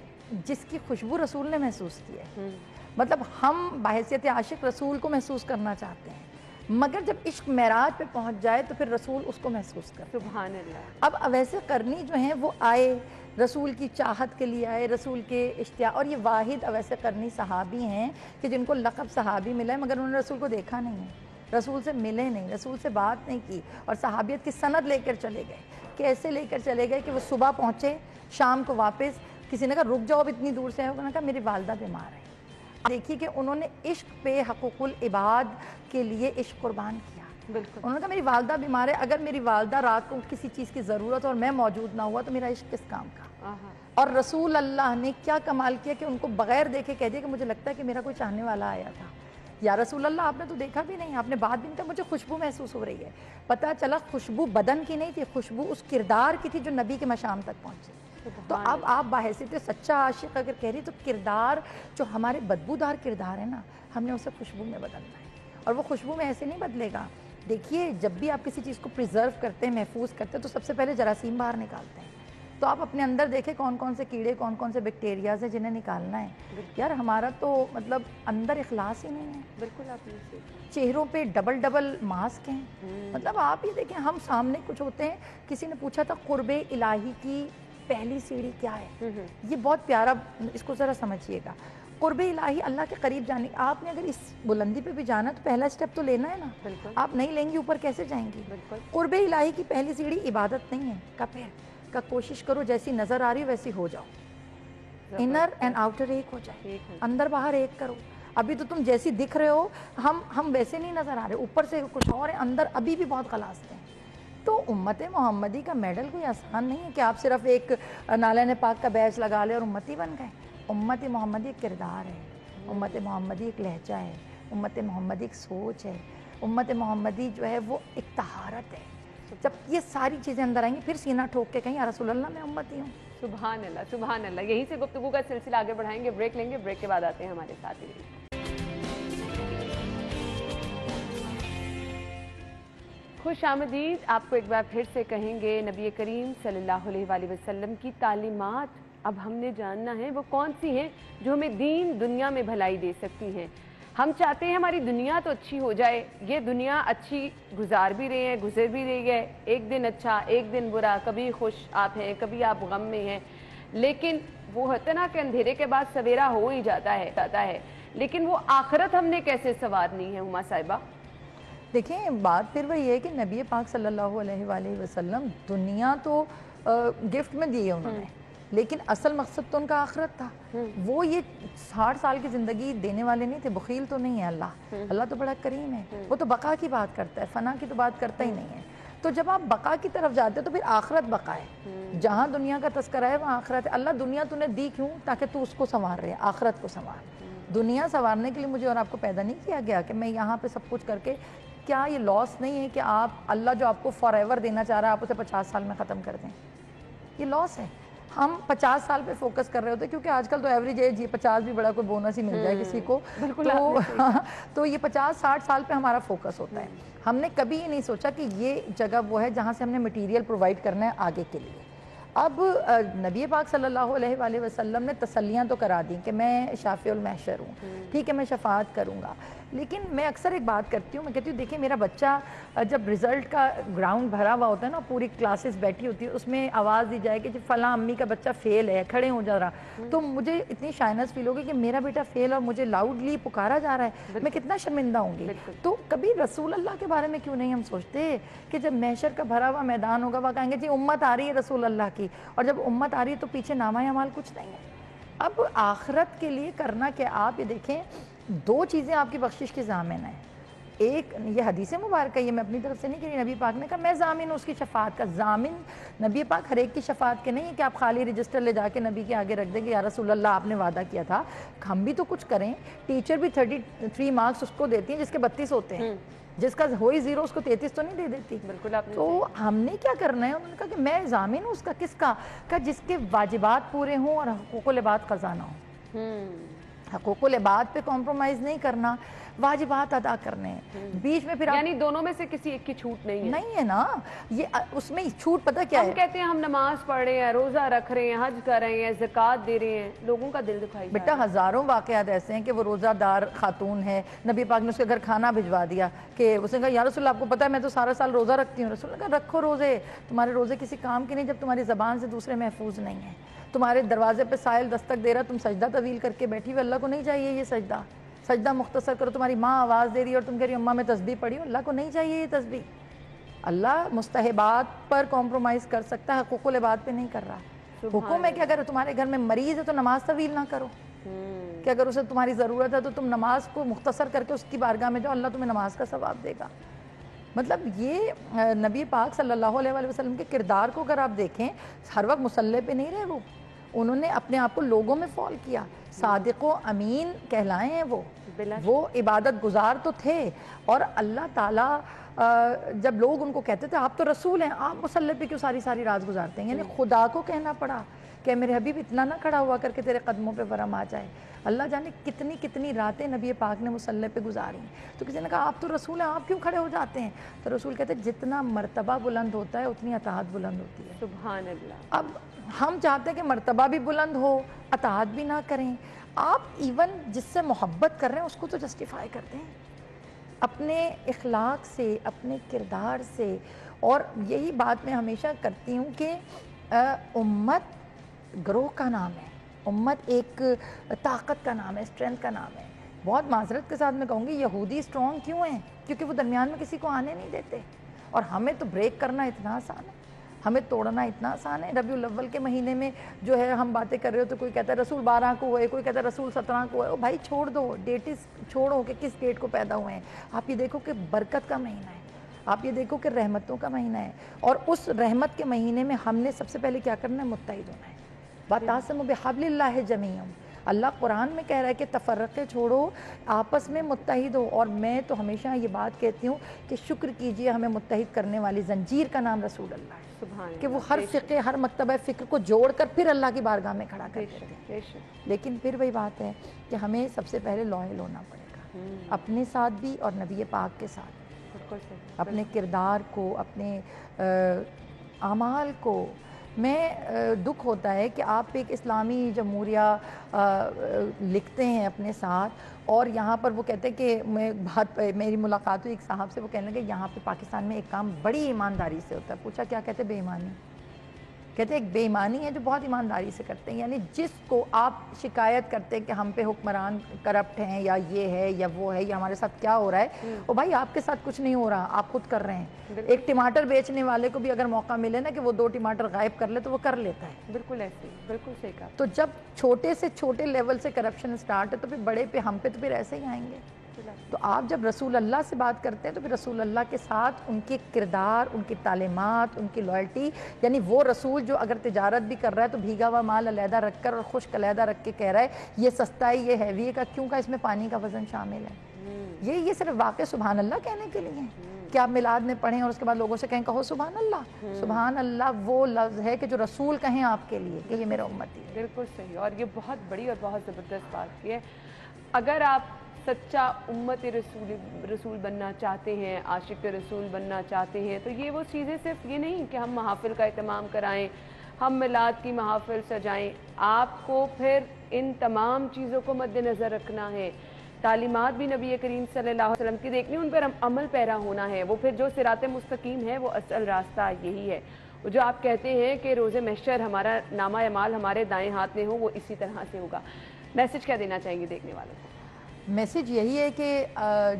[SPEAKER 5] جس کی خوشبو رسول نے محسوس کی ہے، مطلب ہم بحیثیت عاشق رسول کو محسوس کرنا چاہتے ہیں، مگر جب عشق معراج پہ پہنچ جائے تو پھر رسول اس کو محسوس کرتے ہیں۔
[SPEAKER 1] سبحان اللہ۔
[SPEAKER 5] اب اویس قرنی جو ہیں وہ آئے رسول کی چاہت کے لیے، آئے رسول کے اشتیاق، اور یہ واحد اویس قرنی صحابی ہیں کہ جن کو لقب صحابی ملا ہے، مگر انہوں نے رسول کو دیکھا نہیں ہے، رسول سے ملے نہیں، رسول سے بات نہیں کی، اور صحابیت کی سند لے کر چلے گئے۔ کیسے لے کر چلے گئے کہ وہ صبح پہنچے، شام کو واپس، کسی نے کہا رک جاؤ اب اتنی دور سے ہے، انہوں نے کہا میری والدہ بیمار ہے۔ دیکھیے کہ انہوں نے عشق پہ حقوق العباد کے لیے عشق قربان کیا۔
[SPEAKER 1] بالکل۔
[SPEAKER 5] انہوں نے کہا میری والدہ بیمار ہے، اگر میری والدہ رات کو کسی چیز کی ضرورت اور میں موجود نہ ہوا تو میرا عشق کس کام کا۔ اور رسول اللہ نے کیا کمال کیا کہ ان کو بغیر دیکھے کہہ دیا کہ مجھے لگتا ہے کہ میرا کوئی چاہنے والا آیا تھا۔ یا رسول اللہ آپ نے تو دیکھا بھی نہیں، آپ نے بات بھی نہیں، مجھے خوشبو محسوس ہو رہی ہے۔ پتہ چلا خوشبو بدن کی نہیں تھی، خوشبو اس کردار کی تھی جو نبی کے مشام تک پہنچی۔ تو اب آپ بحیثیت سچا عاشق اگر کہہ رہی تو کردار جو ہمارے بدبودار کردار ہے نا، ہم نے اسے خوشبو میں بدلنا ہے، اور وہ خوشبو میں ایسے نہیں بدلے گا۔ دیکھیے جب بھی آپ کسی چیز کو پریزرو کرتے ہیں، محفوظ کرتے ہیں، تو سب سے پہلے جراثیم باہر نکالتے ہیں۔ تو آپ اپنے اندر دیکھیں کون کون سے کیڑے، کون کون سے بیکٹیریاز ہیں جنہیں نکالنا ہے۔ یار ہمارا تو مطلب اندر اخلاص ہی نہیں ہے۔
[SPEAKER 1] بالکل آپ نے
[SPEAKER 5] چہروں پہ ڈبل ڈبل ماسک ہیں، مطلب آپ یہ دیکھیں ہم سامنے کچھ ہوتے ہیں۔ کسی نے پوچھا تھا قرب الہی کی پہلی سیڑھی کیا ہے، یہ بہت پیارا، اس کو ذرا سمجھیے گا۔ قرب الہی اللہ کے قریب جانے، آپ نے اگر اس بلندی پہ بھی جانا تو پہلا سٹیپ تو لینا ہے نا، آپ نہیں لیں گی اوپر کیسے جائیں گی؟ قرب الہی کی پہلی سیڑھی عبادت نہیں ہے، کا پھر کا کوشش کرو جیسی نظر آ رہی ویسی ہو جاؤ، انر اینڈ آؤٹر ایک ہو جائے، اندر باہر ایک کرو۔ ابھی تو تم جیسی دکھ رہے ہو ہم ویسے نہیں نظر آ رہے، اوپر سے کچھ اور ہے، اندر ابھی بھی بہت خلاصتے ہیں۔ تو امت محمدی کا میڈل کوئی آسان نہیں ہے کہ آپ صرف ایک نالین پاک کا بیج لگا لیں اور امتی بن گئے۔ امت محمدی ایک کردار ہے، امت محمدی ایک لہجہ ہے، امت محمدی ایک سوچ ہے، امت محمدی جو ہے وہ ایک طہارت ہے۔ جب یہ ساری چیزیں اندر آئیں گی پھر سینہ ٹھوک کے کہیں یا رسول اللہ میں امتی ہوں۔
[SPEAKER 1] سبحان اللہ، سبحان اللہ۔ یہیں سے گفتگو کا سلسلہ آگے بڑھائیں گے، بریک لیں گے، بریک کے بعد آتے ہیں ہمارے ساتھ ہی۔ خوش آمدید آپ کو ایک بار پھر سے کہیں گے۔ نبی کریم صلی اللہ علیہ وآلہ وسلم کی تعلیمات اب ہم نے جاننا ہے وہ کون سی ہیں جو ہمیں دین دنیا میں بھلائی دے سکتی ہیں۔ ہم چاہتے ہیں ہماری دنیا تو اچھی ہو جائے، یہ دنیا اچھی گزار بھی رہے ہیں، گزر بھی رہی ہے، ایک دن اچھا ایک دن برا، کبھی خوش آپ ہیں کبھی آپ غم میں ہیں، لیکن وہ ہوتا ہے نا کہ اندھیرے کے بعد سویرا ہو ہی جاتا ہے، لیکن وہ آخرت ہم نے کیسے سنوارنی ہے ہما صاحبہ؟
[SPEAKER 5] دیکھیں بات پھر وہی ہے کہ نبی پاک صلی اللہ علیہ وآلہ وسلم دنیا تو گفٹ میں دی ہے انہوں نے، لیکن اصل مقصد تو ان کا آخرت تھا۔ وہ یہ 60 سال کی زندگی دینے والے نہیں تھے، بخیل تو نہیں ہے اللہ تو بڑا کریم ہے، وہ تو بقا کی بات کرتا ہے، فنا کی تو بات کرتا ہی نہیں ہے۔ تو جب آپ بقا کی طرف جاتے تو پھر آخرت بقا ہے، جہاں دنیا کا تذکرہ ہے وہاں آخرت ہے۔ اللہ دنیا تو نے دی کیوں؟ تاکہ تو اس کو سنوار رہے، آخرت کو سنوار۔ دنیا سنوارنے کے لیے مجھے اور آپ کو پیدا نہیں کیا گیا کہ میں یہاں پہ سب کچھ کر کے، کیا یہ لاس نہیں ہے کہ آپ اللہ جو آپ کو فار ایور دینا چاہ رہا ہے آپ اسے 50 سال میں ختم کر دیں؟ یہ لاس ہے۔ ہم 50 سال پہ فوکس کر رہے ہوتے ہیں کیونکہ آج کل تو ایوریج ایج 50 بھی بڑا کوئی بونس ہی مل جائے کسی کو، تو یہ 50-60 سال پہ ہمارا فوکس ہوتا ہے۔ ہم نے کبھی یہ نہیں سوچا کہ یہ جگہ وہ ہے جہاں سے ہم نے مٹیریل پرووائڈ کرنا ہے آگے کے لیے۔ اب نبی پاک صلی اللہ علیہ وآلہ وسلم نے تسلیاں تو کرا دیں کہ میں شافع المحشر ہوں، ٹھیک ہے میں شفاعت کروں گا، لیکن میں اکثر ایک بات کرتی ہوں، میں کہتی ہوں دیکھیں میرا بچہ جب رزلٹ کا گراؤنڈ بھرا ہوا ہوتا ہے نا، پوری کلاسز بیٹھی ہوتی ہے، اس میں آواز دی جائے کہ جی فلاں امی کا بچہ فیل ہے، کھڑے ہو جا رہا، تو مجھے اتنی شائنس فیل ہوگی کہ میرا بیٹا فیل اور مجھے لاؤڈلی پکارا جا رہا ہے، میں کتنا شرمندہ ہوں گی۔ تو کبھی رسول اللہ کے بارے میں کیوں نہیں ہم سوچتے کہ جب محشر کا بھرا ہوا میدان ہوگا وہاں کہیں گے جی امت آ رہی ہے رسول اللہ کی، اور جب امت آ رہی ہے تو پیچھے نامہ اعمال کچھ نہیں ہے۔ اب آخرت کے لیے کرنا کہ آپ یہ دیکھیں 2 چیزیں آپ کی بخشش کی ضامن ہیں، ایک یہ حدیث مبارکہ یہ میں اپنی طرف سے نہیں کہہ رہی، نبی پاک نے کہا میں ضامن ہوں اس کی شفاعت کا۔ ضامن نبی پاک ہر ایک کی شفاعت کے نہیں ہے کہ آپ خالی رجسٹر لے جا کے نبی کے آگے رکھ دیں گے یا رسول اللہ آپ نے وعدہ کیا تھا، ہم بھی تو کچھ کریں۔ ٹیچر بھی 33 مارکس اس کو دیتی ہیں جس کے 32 ہوتے ہیں، جس کا ہوئی 0 اس کو 33 تو نہیں دے دیتی۔
[SPEAKER 1] بالکل آپ نے
[SPEAKER 5] تو ہم نے کیا کرنا ہے؟ انہوں نے کہا کہ میں ضامن ہوں اس کا۔ کس کا؟ کہ جس کے واجبات پورے ہوں اور حقوق العباد قضا نہ ہوں۔ حقوق العباد پہ کمپرومائز نہیں کرنا، واجبات ادا کرنے ہیں، بیچ میں پھر
[SPEAKER 1] یعنی دونوں میں سے کسی ایک کی چھوٹ نہیں ہے؟
[SPEAKER 5] نہیں ہے نا، یہ اس میں چھوٹ پتہ کیا
[SPEAKER 1] ہم
[SPEAKER 5] ہے؟
[SPEAKER 1] کہتے ہیں ہم نماز پڑھ رہے ہیں، روزہ رکھ رہے ہیں، حج کر رہے ہیں، زکوٰۃ دے رہے ہیں، لوگوں کا دل دکھائی جا رہا
[SPEAKER 5] بیٹا ہزاروں واقعات ایسے ہیں کہ وہ روزہ دار خاتون ہے، نبی پاک نے اس کے گھر کھانا بھجوا دیا کہ اس نے کہا یا رسول اللہ آپ کو پتہ ہے میں تو سارا سال روزہ رکھتی ہوں۔ رسول اللہ کہا رکھو روزے، تمہارے روزے کسی کام کے نہیں جب تمہاری زبان سے دوسرے محفوظ نہیں ہیں۔ تمہارے دروازے پہ سائل دستک دے رہا تم سجدہ طویل کر کے بیٹھی ہوئی، اللہ کو نہیں چاہیے یہ سجدہ، سجدہ مختصر کرو۔ تمہاری ماں آواز دے رہی ہے اور تم کہہ رہی ہو اماں میں تسبیح پڑھی ہو، اللہ کو نہیں چاہیے یہ تسبیح۔ اللہ مستحبات پر کمپرومائز کر سکتا ہے، حقوق العباد پہ نہیں کر رہا۔ حکم ہے کہ اگر تمہارے گھر میں مریض ہے تو نماز طویل نہ کرو، کہ اگر اسے تمہاری ضرورت ہے تو تم نماز کو مختصر کر کے اس کی بارگاہ میں جاؤ، اللہ تمہیں نماز کا ثواب دے گا۔ مطلب یہ نبی پاک صلی اللہ علیہ وآلہ وسلم کے کردار کو اگر آپ دیکھیں، ہر وقت مصلی پہ نہیں رہے وہ، انہوں نے اپنے آپ کو لوگوں میں فال کیا، صادق و امین کہلائے ہیں وہ عبادت گزار تو تھے، اور اللہ تعالیٰ جب لوگ ان کو کہتے تھے آپ تو رسول ہیں، آپ مصلی پہ کیوں ساری رات گزارتے ہیں، یعنی خدا کو کہنا پڑا کہ میرے حبیب اتنا نہ کھڑا ہوا کر کے تیرے قدموں پہ ورم آ جائے۔ اللہ جانے کتنی راتیں نبی پاک نے مصلی پہ گزاری ہیں۔ تو کسی نے کہا آپ تو رسول ہیں آپ کیوں کھڑے ہو جاتے ہیں؟ تو رسول کہتے ہیں جتنا مرتبہ بلند ہوتا ہے اتنی اطاعت بلند ہوتی ہے۔
[SPEAKER 1] سبحان اللہ۔
[SPEAKER 5] اب ہم چاہتے ہیں کہ مرتبہ بھی بلند ہو، اطاعت بھی نہ کریں۔ آپ ایون جس سے محبت کر رہے ہیں اس کو تو جسٹیفائی کرتے ہیں اپنے اخلاق سے، اپنے کردار سے۔ اور یہی بات میں ہمیشہ کرتی ہوں کہ امت گروہ کا نام ہے، امت ایک طاقت کا نام ہے، اسٹرینتھ کا نام ہے۔ بہت معذرت کے ساتھ میں کہوں گی یہودی اسٹرانگ کیوں ہیں؟ کیونکہ وہ درمیان میں کسی کو آنے نہیں دیتے، اور ہمیں تو بریک کرنا اتنا آسان ہے، ہمیں توڑنا اتنا آسان ہے۔ ربیع الاول کے مہینے میں جو ہے ہم باتیں کر رہے ہو تو کوئی کہتا ہے رسول 12 کو ہوئے، کوئی کہتا ہے رسول 17 کو ہوئے۔ او بھائی چھوڑ دو، ڈیٹس چھوڑو کہ کس ڈیٹ کو پیدا ہوئے ہیں۔ آپ یہ دیکھو کہ برکت کا مہینہ ہے، آپ یہ دیکھو کہ رحمتوں کا مہینہ ہے، اور اس رحمت کے مہینے میں ہم نے سب سے پہلے کیا کرنا ہے؟ متحد ہونا ہے۔ وَاعْتَصِمُوا بِحَبْلِ اللَّهِ جَمِيعًا، اللہ قرآن میں کہہ رہا ہے کہ تفرقے چھوڑو، آپس میں متحد ہو۔ اور میں تو ہمیشہ یہ بات کہتی ہوں کہ شکر کیجئے ہمیں متحد کرنے والی زنجیر کا نام رسول اللہ ہے، کہ وہ ہر فقہ، ہر مکتبہ فکر کو جوڑ کر پھر اللہ کی بارگاہ میں کھڑا کرتے تھے۔ لیکن پھر وہی بات ہے کہ ہمیں سب سے پہلے لائل ہونا پڑے گا، اپنے ساتھ بھی اور نبی پاک کے ساتھ، اپنے کردار کو، اپنے اعمال کو۔ میں دکھ ہوتا ہے کہ آپ ایک اسلامی جمہوریہ لکھتے ہیں اپنے ساتھ، اور یہاں پر وہ کہتے ہیں کہ میری ملاقات ہوئی ایک صاحب سے، وہ کہنے لگے یہاں پہ پاکستان میں ایک کام بڑی ایمانداری سے ہوتا ہے۔ پوچھا کیا؟ کہتے بے ایمانی۔ کہتے ہیں ایک بے ایمانی ہے جو بہت ایمانداری سے کرتے ہیں، یعنی جس کو آپ شکایت کرتے ہیں کہ ہم پہ حکمران کرپٹ ہیں یا یہ ہے یا وہ ہے یا ہمارے ساتھ کیا ہو رہا ہے، وہ بھائی آپ کے ساتھ کچھ نہیں ہو رہا، آپ خود کر رہے ہیں۔ ایک ٹماٹر بیچنے والے کو بھی اگر موقع ملے نا کہ وہ 2 ٹماٹر غائب کر لے تو وہ کر لیتا ہے۔
[SPEAKER 1] بالکل ایسے، بالکل صحیح کہا۔
[SPEAKER 5] تو جب چھوٹے سے چھوٹے لیول سے کرپشن سٹارٹ ہے تو پھر بڑے پہ ہم پہ تو پھر ایسے ہی آئیں گے۔ تو آپ جب رسول اللہ سے بات کرتے ہیں تو پھر رسول اللہ کے ساتھ ان کے کردار، ان کی تعلیمات، ان کی لائلٹی، یعنی وہ رسول جو اگر تجارت بھی کر رہا ہے تو بھیگا ہوا مال علیحدہ رکھ کر اور خشک علیحدہ رکھ کے کہہ رہا ہے یہ سستا ہے، یہ ہیوی ہے، کیوں کا اس میں پانی کا وزن شامل ہے۔ یہ صرف واقع سبحان اللہ کہنے کے لیے ہیں کہ آپ میلاد میں پڑھیں اور اس کے بعد لوگوں سے کہیں کہو سبحان اللہ۔ سبحان اللہ وہ لفظ ہے کہ جو رسول کہیں آپ کے لیے کہ یہ میرا امتی ہے۔
[SPEAKER 1] بالکل صحیح، اور یہ بہت بڑی اور بہت زبردست بات کی ہے۔ اگر آپ سچا امت رسول بننا چاہتے ہیں، عاشق رسول بننا چاہتے ہیں، تو یہ وہ چیزیں صرف یہ نہیں کہ ہم محافل کا اہتمام کرائیں، ہم میلاد کی محافل سجائیں، آپ کو پھر ان تمام چیزوں کو مد نظر رکھنا ہے۔ تعلیمات بھی نبی کریم صلی اللہ علیہ وسلم کی دیکھنی، ان پر عمل پیرا ہونا ہے۔ وہ پھر جو صراط مستقیم ہے وہ اصل راستہ یہی ہے۔ وہ جو آپ کہتے ہیں کہ روز محشر ہمارا نامہ اعمال ہمارے دائیں ہاتھ میں ہو، وہ اسی طرح سے ہوگا۔ میسج کیا دینا چاہیں گے دیکھنے والوں کو؟
[SPEAKER 5] میسج یہی ہے کہ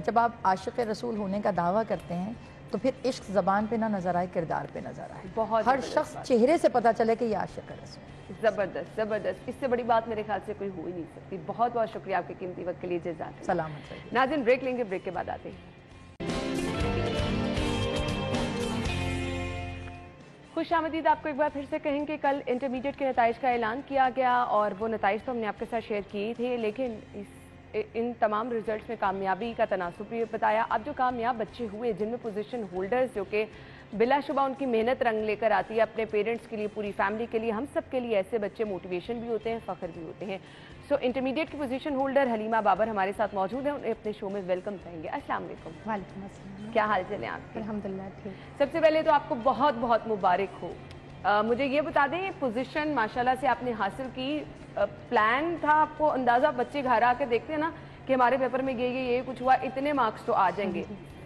[SPEAKER 5] جب آپ عاشق رسول ہونے کا دعویٰ کرتے ہیں تو پھر عشق زبان پہ نہ نظر آئے، کردار پہ نظر آئے،
[SPEAKER 1] بہت
[SPEAKER 5] ہر شخص چہرے سے پتہ چلے کہ یہ عاشق رسول۔
[SPEAKER 1] زبردست زبردست، اس سے بڑی بات میرے خیال سے کوئی ہو ہی نہیں سکتی۔ بہت بہت شکریہ آپ کے قیمتی وقت کے لیے، جزاک اللہ۔
[SPEAKER 5] سلامت رہیے۔
[SPEAKER 1] ناظرین بریک لیں گے، بریک کے بعد آتے ہیں۔ खुशामदीद आपको एक बार फिर से कहेंगे, कल इंटरमीडिएट के नताइज का ऐलान किया गया और वो नताइज तो हमने आपके साथ शेयर किए थे, लेकिन इन तमाम रिजल्ट्स में कामयाबी का तनासुब भी बताया। अब जो कामयाब बच्चे हुए जिनमें पोजीशन होल्डर्स जो कि बिलाशुबा उनकी मेहनत रंग लेकर आती है अपने पेरेंट्स के लिए, पूरी फैमिली के लिए, हम सब के लिए ऐसे बच्चे मोटिवेशन भी होते हैं, फ़ख्र भी होते हैं। सो इंटरमीडिएट की पोजीशन होल्डर हलीमा बाबर हमारे साथ मौजूद हैं, उन्हें अपने शो में वेलकम कहेंगे। अस्सलाम वालेकुम।
[SPEAKER 6] वालेकुम अस्सलाम।
[SPEAKER 1] क्या हाल चले आपके?
[SPEAKER 6] अल्हम्दुलिल्लाह ठीक।
[SPEAKER 1] सबसे पहले तो आपको बहुत बहुत मुबारक हो। मुझे ये बता दें, पोजीशन माशाल्लाह से आपने हासिल की, प्लान था आपको, अंदाज़ा बच्चे घर आके देखते हैं ना कि हमारे पेपर में ये कुछ हुआ, इतने मार्क्स तो आ जाएंगे,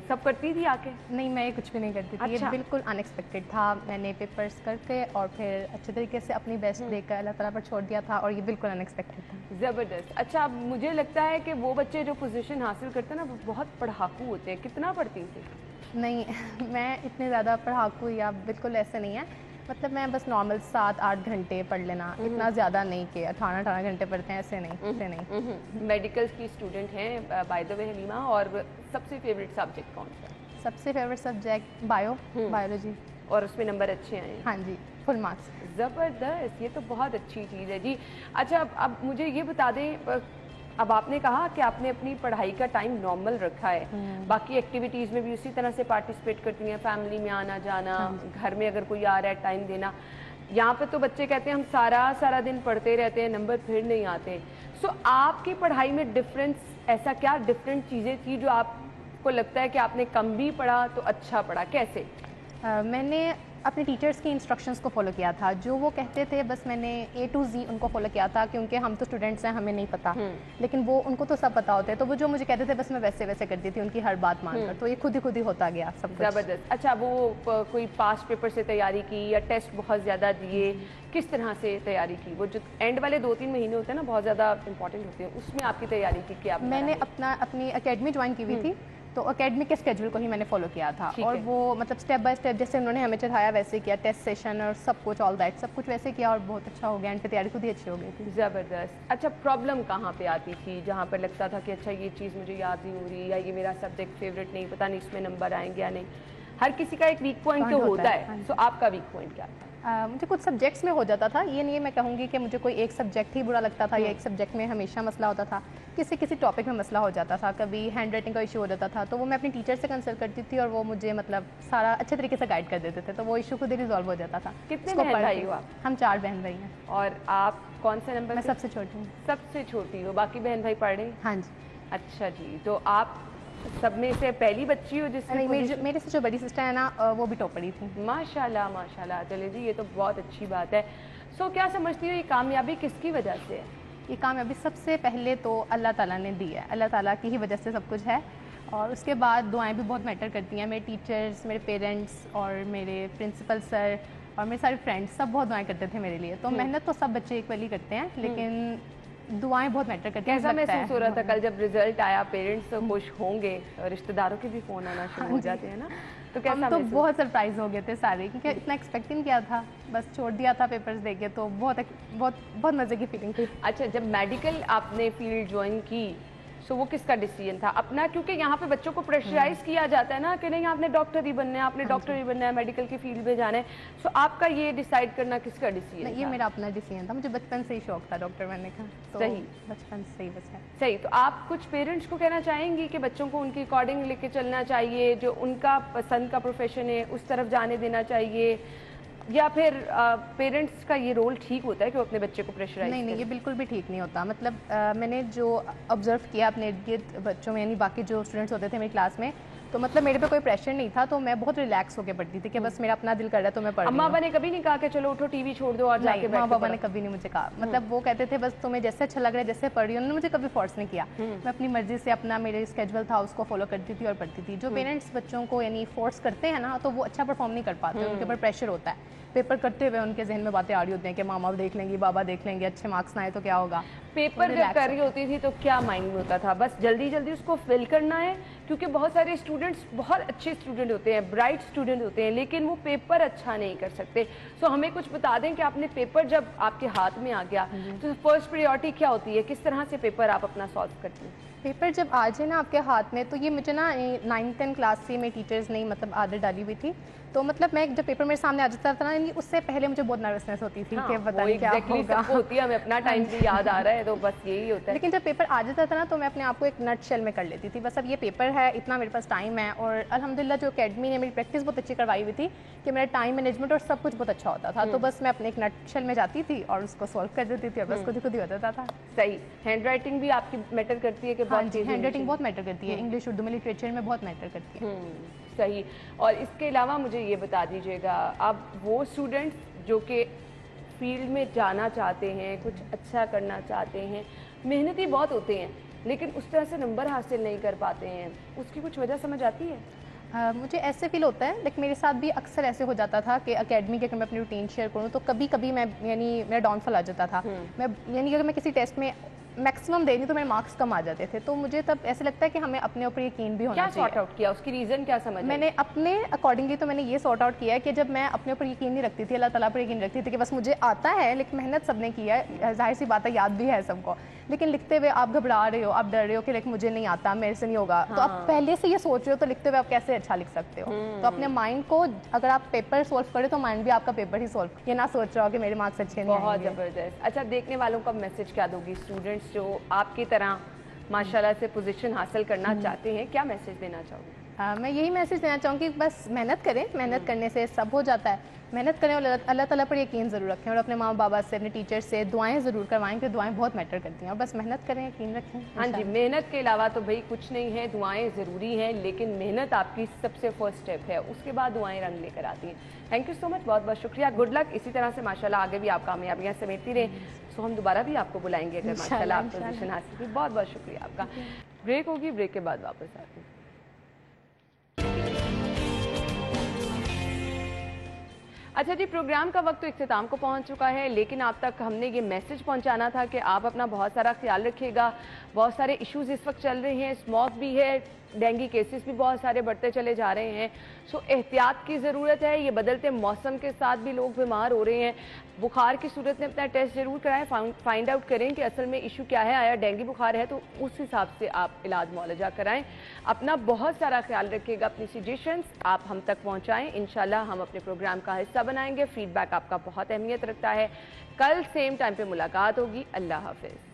[SPEAKER 1] सब करती थी आके?
[SPEAKER 6] नहीं, मैं ये कुछ भी नहीं करती थी।
[SPEAKER 1] अच्छा।
[SPEAKER 6] ये बिल्कुल अनएक्सपेक्टेड था। मैंने पेपर्स करके और फिर अच्छे तरीके से अपनी बेस्ट देकर अल्लाह ताला पर छोड़ दिया था और ये बिल्कुल अनएक्सपेक्टेड था।
[SPEAKER 1] ज़बरदस्त। अच्छा, अब मुझे लगता है कि वो बच्चे जो पोजीशन हासिल करते हैं ना वो बहुत पढ़ाकू होते हैं, कितना पढ़ती थी?
[SPEAKER 6] नहीं मैं इतने ज़्यादा पढ़ाकू या बिल्कुल ऐसे नहीं है, मतलब मैं बस नॉर्मल 7-8 घंटे पढ़ लेना, इतना ज़्यादा नहीं कि 18 घंटे पढ़ते हैं, ऐसे नहीं।
[SPEAKER 1] मेडिकल्स की स्टूडेंट हैं बाय द वे हलीमा, और सबसे फेवरेट सब्जेक्ट कौन सा?
[SPEAKER 6] सबसे फेवरेट सब्जेक्ट बायोलॉजी।
[SPEAKER 1] और उसमें नंबर अच्छे आए हैं?
[SPEAKER 6] हाँ जी, फुल मार्क्स।
[SPEAKER 1] ज़बरदस्त, ये तो बहुत अच्छी चीज़ है जी। अच्छा, अब मुझे ये बता दें, अब आपने कहा कि आपने अपनी पढ़ाई का टाइम नॉर्मल रखा है, बाकी एक्टिविटीज़ में भी उसी तरह से पार्टिसिपेट करती हैं, फैमिली में आना जाना, घर में अगर कोई आ रहा है टाइम देना। यहाँ पे तो बच्चे कहते हैं हम सारा दिन पढ़ते रहते हैं, नंबर फिर नहीं आते। सो आपकी पढ़ाई में डिफरेंस, ऐसा क्या डिफरेंट चीज़ें थी जो आपको लगता है कि आपने कम भी पढ़ा तो अच्छा पढ़ा, कैसे?
[SPEAKER 6] मैंने अपने टीचर्स की इंस्ट्रक्शंस को फॉलो किया था, जो वो कहते थे बस मैंने A to Z उनको फॉलो किया था, क्योंकि हम तो स्टूडेंट्स हैं, हमें नहीं पता, लेकिन वो उनको तो सब पता होता है, तो वो जो मुझे कहते थे बस मैं वैसे करती थी उनकी हर बात मानकर, तो ये खुद ही होता गया सब कुछ।
[SPEAKER 1] ज़बरदस्त। अच्छा, वो कोई पास्ट पेपर से तैयारी की या टेस्ट बहुत ज़्यादा दिए, किस तरह से तैयारी की? वो जो एंड वाले 2-3 महीने होते हैं ना, बहुत ज़्यादा इंपॉर्टेंट होते हैं, उसमें आपकी तैयारी की क्या?
[SPEAKER 6] मैंने अपनी अकेडमी ज्वाइन की हुई थी, तो अकेडमी के स्केड्यूल को ही मैंने फॉलो किया था, और वो मतलब स्टेप बाय स्टेप जैसे उन्होंने हमें चढ़ाया वैसे किया, टेस्ट सेशन और सब कुछ, ऑल दैट सब कुछ वैसे किया और बहुत अच्छा हो गया, एंड पे तैयारी खुद ही अच्छी हो गई थी।
[SPEAKER 1] ज़बरदस्त। अच्छा, प्रॉब्लम कहाँ पे आती थी जहाँ पर लगता था कि अच्छा ये चीज़ मुझे याद नहीं हो रही, या ये मेरा सब्जेक्ट फेवरेट नहीं, पता नहीं इसमें नंबर आएंगे या नहीं? हर किसी का एक वीक पॉइंट तो होता है, तो आपका वीक पॉइंट क्या था?
[SPEAKER 6] मुझे कुछ सब्जेक्ट्स में हो जाता था, ये नहीं मैं कहूँगी कि मुझे कोई एक सब्जेक्ट ही बुरा लगता था या एक सब्जेक्ट में हमेशा मसला होता था, किसी टॉपिक में मसला हो जाता था, कभी हैंड राइटिंग का इशू हो जाता था, तो वो मैं अपनी टीचर से कंसल्ट करती थी और वो मुझे मतलब सारा अच्छे तरीके से गाइड कर देते थे, तो वो इशू खुद ही रिजॉल्व हो जाता था।
[SPEAKER 1] कितने बहन भाई हो आप?
[SPEAKER 6] हम 4 बहन भाई हैं।
[SPEAKER 1] और आप कौन से नंबर?
[SPEAKER 6] मैं सबसे छोटी हूँ।
[SPEAKER 1] सबसे छोटी हो, बाकी बहन भाई पढ़ रहे?
[SPEAKER 6] हाँ जी।
[SPEAKER 1] अच्छा जी, तो आप सब में से पहली बच्ची हो जिसने?
[SPEAKER 6] मेरे से जो बड़ी सिस्टर है ना, वो भी टॉपरी थी।
[SPEAKER 1] माशाल्लाह माशाल्लाह। चले जी, ये तो बहुत अच्छी बात है। सो क्या समझती हो ये कामयाबी किसकी वजह से है?
[SPEAKER 6] ये कामयाबी सबसे पहले तो अल्लाह ताला ने दी है, अल्लाह ताला की ही वजह से सब कुछ है, और उसके बाद दुआएं भी बहुत मैटर करती हैं। मेरे टीचर्स, मेरे पेरेंट्स और मेरे प्रिंसिपल सर और मेरे सारे फ्रेंड्स सब बहुत दुआएं करते थे मेरे लिए, तो मेहनत तो सब बच्चे इक्वली करते हैं, लेकिन दुआएं बहुत मैटर करती हैं।
[SPEAKER 1] कैसा महसूस हो रहा था कल जब रिजल्ट आया? पेरेंट्स तो खुश होंगे, रिश्तेदारों के भी फोन आना शुरू हो जाते हैं ना, तो कैसा?
[SPEAKER 6] हम तो बहुत सरप्राइज हो गए थे सारे, क्योंकि इतना एक्सपेक्ट नहीं किया था, बस छोड़ दिया था पेपर्स देके, तो बहुत मज़े की फीलिंग थी।
[SPEAKER 1] अच्छा, जब मेडिकल आपने फील्ड ज्वाइन की, सो वो किसका डिसीजन था अपना? क्योंकि यहाँ पे बच्चों को प्रेशराइज किया जाता है ना कि नहीं आपने डॉक्टर ही बनना है, आपने डॉक्टर ही बनना है, मेडिकल की फील्ड में जाना है, सो आपका ये डिसाइड करना किसका डिसीजन था?
[SPEAKER 6] ये मेरा अपना डिसीजन था, मुझे बचपन से ही शौक था डॉक्टर बनने का, तो
[SPEAKER 1] सही,
[SPEAKER 6] बचपन से ही बस है।
[SPEAKER 1] सही। तो आप कुछ पेरेंट्स को कहना चाहेंगी कि बच्चों को उनके अकॉर्डिंग लेके चलना चाहिए, जो उनका पसंद का प्रोफेशन है उस तरफ जाने देना चाहिए, या फिर पेरेंट्स का ये रोल ठीक होता है कि वो अपने बच्चे को प्रेशराइज?
[SPEAKER 6] नहीं, ये बिल्कुल भी ठीक नहीं होता। मतलब मैंने जो ऑब्जर्व किया अपने इर्द गिर्द बच्चों में, यानी बाकी जो स्टूडेंट्स होते थे मेरी क्लास में, तो मतलब मेरे पे कोई प्रेशर नहीं था, तो मैं बहुत रिलैक्स होकर पढ़ती थी कि बस मेरा अपना दिल कर रहा है तो मैं पढ़ रही हूँ।
[SPEAKER 1] अम्मा ने कभी नहीं कहा कि चलो उठो टीवी छोड़ दो और जाके बैठो?
[SPEAKER 6] माँ बाबा ने कभी नहीं मुझे कहा, मतलब वो कहते थे बस तुम्हें जैसे अच्छा लग रहा है जैसे पढ़ रही हो, उन्होंने मुझे कभी फोर्स नहीं किया, मैं अपनी मर्जी से अपना मेरे स्केड्यूल था उसको फॉलो करती थी और पढ़ती थी। जो पेरेंट्स बच्चों को यानी फोर्स करते हैं ना, तो वो अच्छा परफॉर्म नहीं कर पाते, उनके ऊपर प्रेशर होता है, पेपर करते हुए उनके जहन में बातें आ रही होती हैं कि मामा देख लेंगी, बाबा देख लेंगे, अच्छे मार्क्स ना आए तो क्या होगा।
[SPEAKER 1] पेपर जब कर रही होती थी तो क्या माइंड में होता था? बस जल्दी जल्दी उसको फिल करना है, क्योंकि बहुत सारे स्टूडेंट्स बहुत अच्छे स्टूडेंट होते हैं, ब्राइट स्टूडेंट होते हैं, लेकिन वो पेपर अच्छा नहीं कर सकते। सो हमें कुछ बता दें कि आपने पेपर जब आपके हाथ में आ गया तो फर्स्ट प्रायोरिटी क्या होती है, किस तरह से पेपर आप अपना सॉल्व करती हैं?
[SPEAKER 6] पेपर जब आ जाए ना आपके हाथ में, तो ये मुझे ना 9-10 क्लास से मेरे टीचर्स ने मतलब आदत डाली हुई थी। तो मतलब मैं जब पेपर मेरे सामने आ जाता था ना, उससे पहले मुझे बहुत नर्वसनेस होती थी कि पता नहीं क्या होगा।
[SPEAKER 1] सबको होती है, हमें अपना टाइम भी याद आ रहा है, तो बस यही होता है।
[SPEAKER 6] लेकिन जब पेपर आ जाता था ना, तो मैं अपने आप को एक नट शेल में कर लेती थी, बस अब ये पेपर है, इतना मेरे पास टाइम है। और अल्हम्दुलिल्लाह जो अकेडमी ने मेरी प्रैक्टिस बहुत अच्छी करवाई हुई थी कि मेरा टाइम मैनेजमेंट और सब कुछ बहुत अच्छा होता था। तो बस मैं अपने एक नट शेल में जाती थी और उसको सॉल्व कर देती थी और बस खुद ही हो जाता था।
[SPEAKER 1] सही। हैंड राइटिंग भी आपकी मैटर करती है कि
[SPEAKER 6] हाँ जी, हैंड राइटिंग बहुत मैटर करती है, इंग्लिश उर्दू में लिटरेचर में बहुत मैटर करती है।
[SPEAKER 1] सही। और इसके अलावा मुझे ये बता दीजिएगा, अब वो स्टूडेंट्स जो कि फील्ड में जाना चाहते हैं, कुछ अच्छा करना चाहते हैं, मेहनती बहुत होते हैं, लेकिन उस तरह से नंबर हासिल नहीं कर पाते हैं, उसकी कुछ वजह समझ आती है?
[SPEAKER 6] मुझे ऐसे फील होता है, लेकिन मेरे साथ भी अक्सर ऐसे हो जाता था कि एकेडमी के अगर मैं अपनी रूटीन शेयर करूँ तो कभी कभी मैं मेरा डाउनफॉल आ जाता था। मैं अगर मैं किसी टेस्ट में मैक्सिमम दे रही तो मेरे मार्क्स कम आ जाते थे, तो मुझे तब ऐसे लगता है कि हमें अपने ऊपर यकीन भी होना चाहिए।
[SPEAKER 1] क्या सॉर्ट आउट किया, उसकी रीज़न क्या समझ?
[SPEAKER 6] मैंने अपने अकॉर्डिंगली तो मैंने ये सॉर्ट आउट किया है कि जब मैं अपने ऊपर यकीन नहीं रखती थी, अल्लाह ताला पर यकीन रखती थी कि बस मुझे आता है, लेकिन मेहनत सबने की है, जाहिर सी बात है, याद भी है सबको, लेकिन लिखते हुए आप घबरा रहे हो, आप डर रहे हो कि लाइक मुझे नहीं आता, मेरे से नहीं होगा। तो आप पहले से ये सोच रहे हो, तो लिखते हुए आप कैसे अच्छा लिख सकते हो? तो अपने माइंड को, अगर आप पेपर सॉल्व करें तो माइंड भी आपका पेपर ही सॉल्व, ये ना सोच रहा हो कि मेरे मार्क्स अच्छे नहीं आएंगे।
[SPEAKER 1] बहुत ज़बरदस्त। अच्छा, देखने वालों का मैसेज क्या दोगी? स्टूडेंट्स जो आपकी तरह माशाल्लाह से पोजीशन हासिल करना चाहते हैं, क्या मैसेज देना चाहोगे?
[SPEAKER 6] मैं यही मैसेज देना चाहूँगी, बस मेहनत करें, मेहनत करने से सब हो जाता है। मेहनत करें और अल्लाह ताला पर यकीन ज़रूर रखें और अपने माँ बाबा से, अपने टीचर से दुआएं ज़रूर करवाएं, कि दुआएं बहुत मैटर करती हैं, और बस मेहनत करें, यकीन रखें।
[SPEAKER 1] हाँ जी, मेहनत के अलावा तो भाई कुछ नहीं है, दुआएं ज़रूरी हैं, लेकिन मेहनत आपकी सबसे फर्स्ट स्टेप है, उसके बाद दुआएं रंग लेकर आती हैं। थैंक यू सो मच, बहुत बहुत शुक्रिया, गुड लक। इसी तरह से माशाल्लाह आगे भी आप कामयाबियाँ समेटती रहें, तो हम दोबारा भी आपको बुलाएंगे अगर माशाल्लाह आप पोजीशन हासिल की। बहुत बहुत शुक्रिया आपका। ब्रेक होगी, ब्रेक के बाद वापस आते हैं। अच्छा जी, प्रोग्राम का वक्त तो इख्तिताम को पहुंच चुका है, लेकिन आप तक हमने ये मैसेज पहुंचाना था कि आप अपना बहुत सारा ख्याल रखिएगा। बहुत सारे इश्यूज इस वक्त चल रहे हैं, स्मॉग भी है, डेंगू केसेस भी बहुत सारे बढ़ते चले जा रहे हैं, सो एहतियात की ज़रूरत है। ये बदलते मौसम के साथ भी लोग बीमार हो रहे हैं। बुखार की सूरत में अपना टेस्ट ज़रूर कराएं, फाइंड आउट करें कि असल में इशू क्या है, आया डेंगू बुखार है तो उस हिसाब से आप इलाज मुआलजा कराएं। अपना बहुत सारा ख्याल रखिएगा, अपनी सजेशंस आप हम तक पहुँचाएँ, इंशाल्लाह हम अपने प्रोग्राम का हिस्सा बनाएंगे। फीडबैक आपका बहुत अहमियत रखता है। कल सेम टाइम पर मुलाकात होगी। अल्लाह हाफिज़।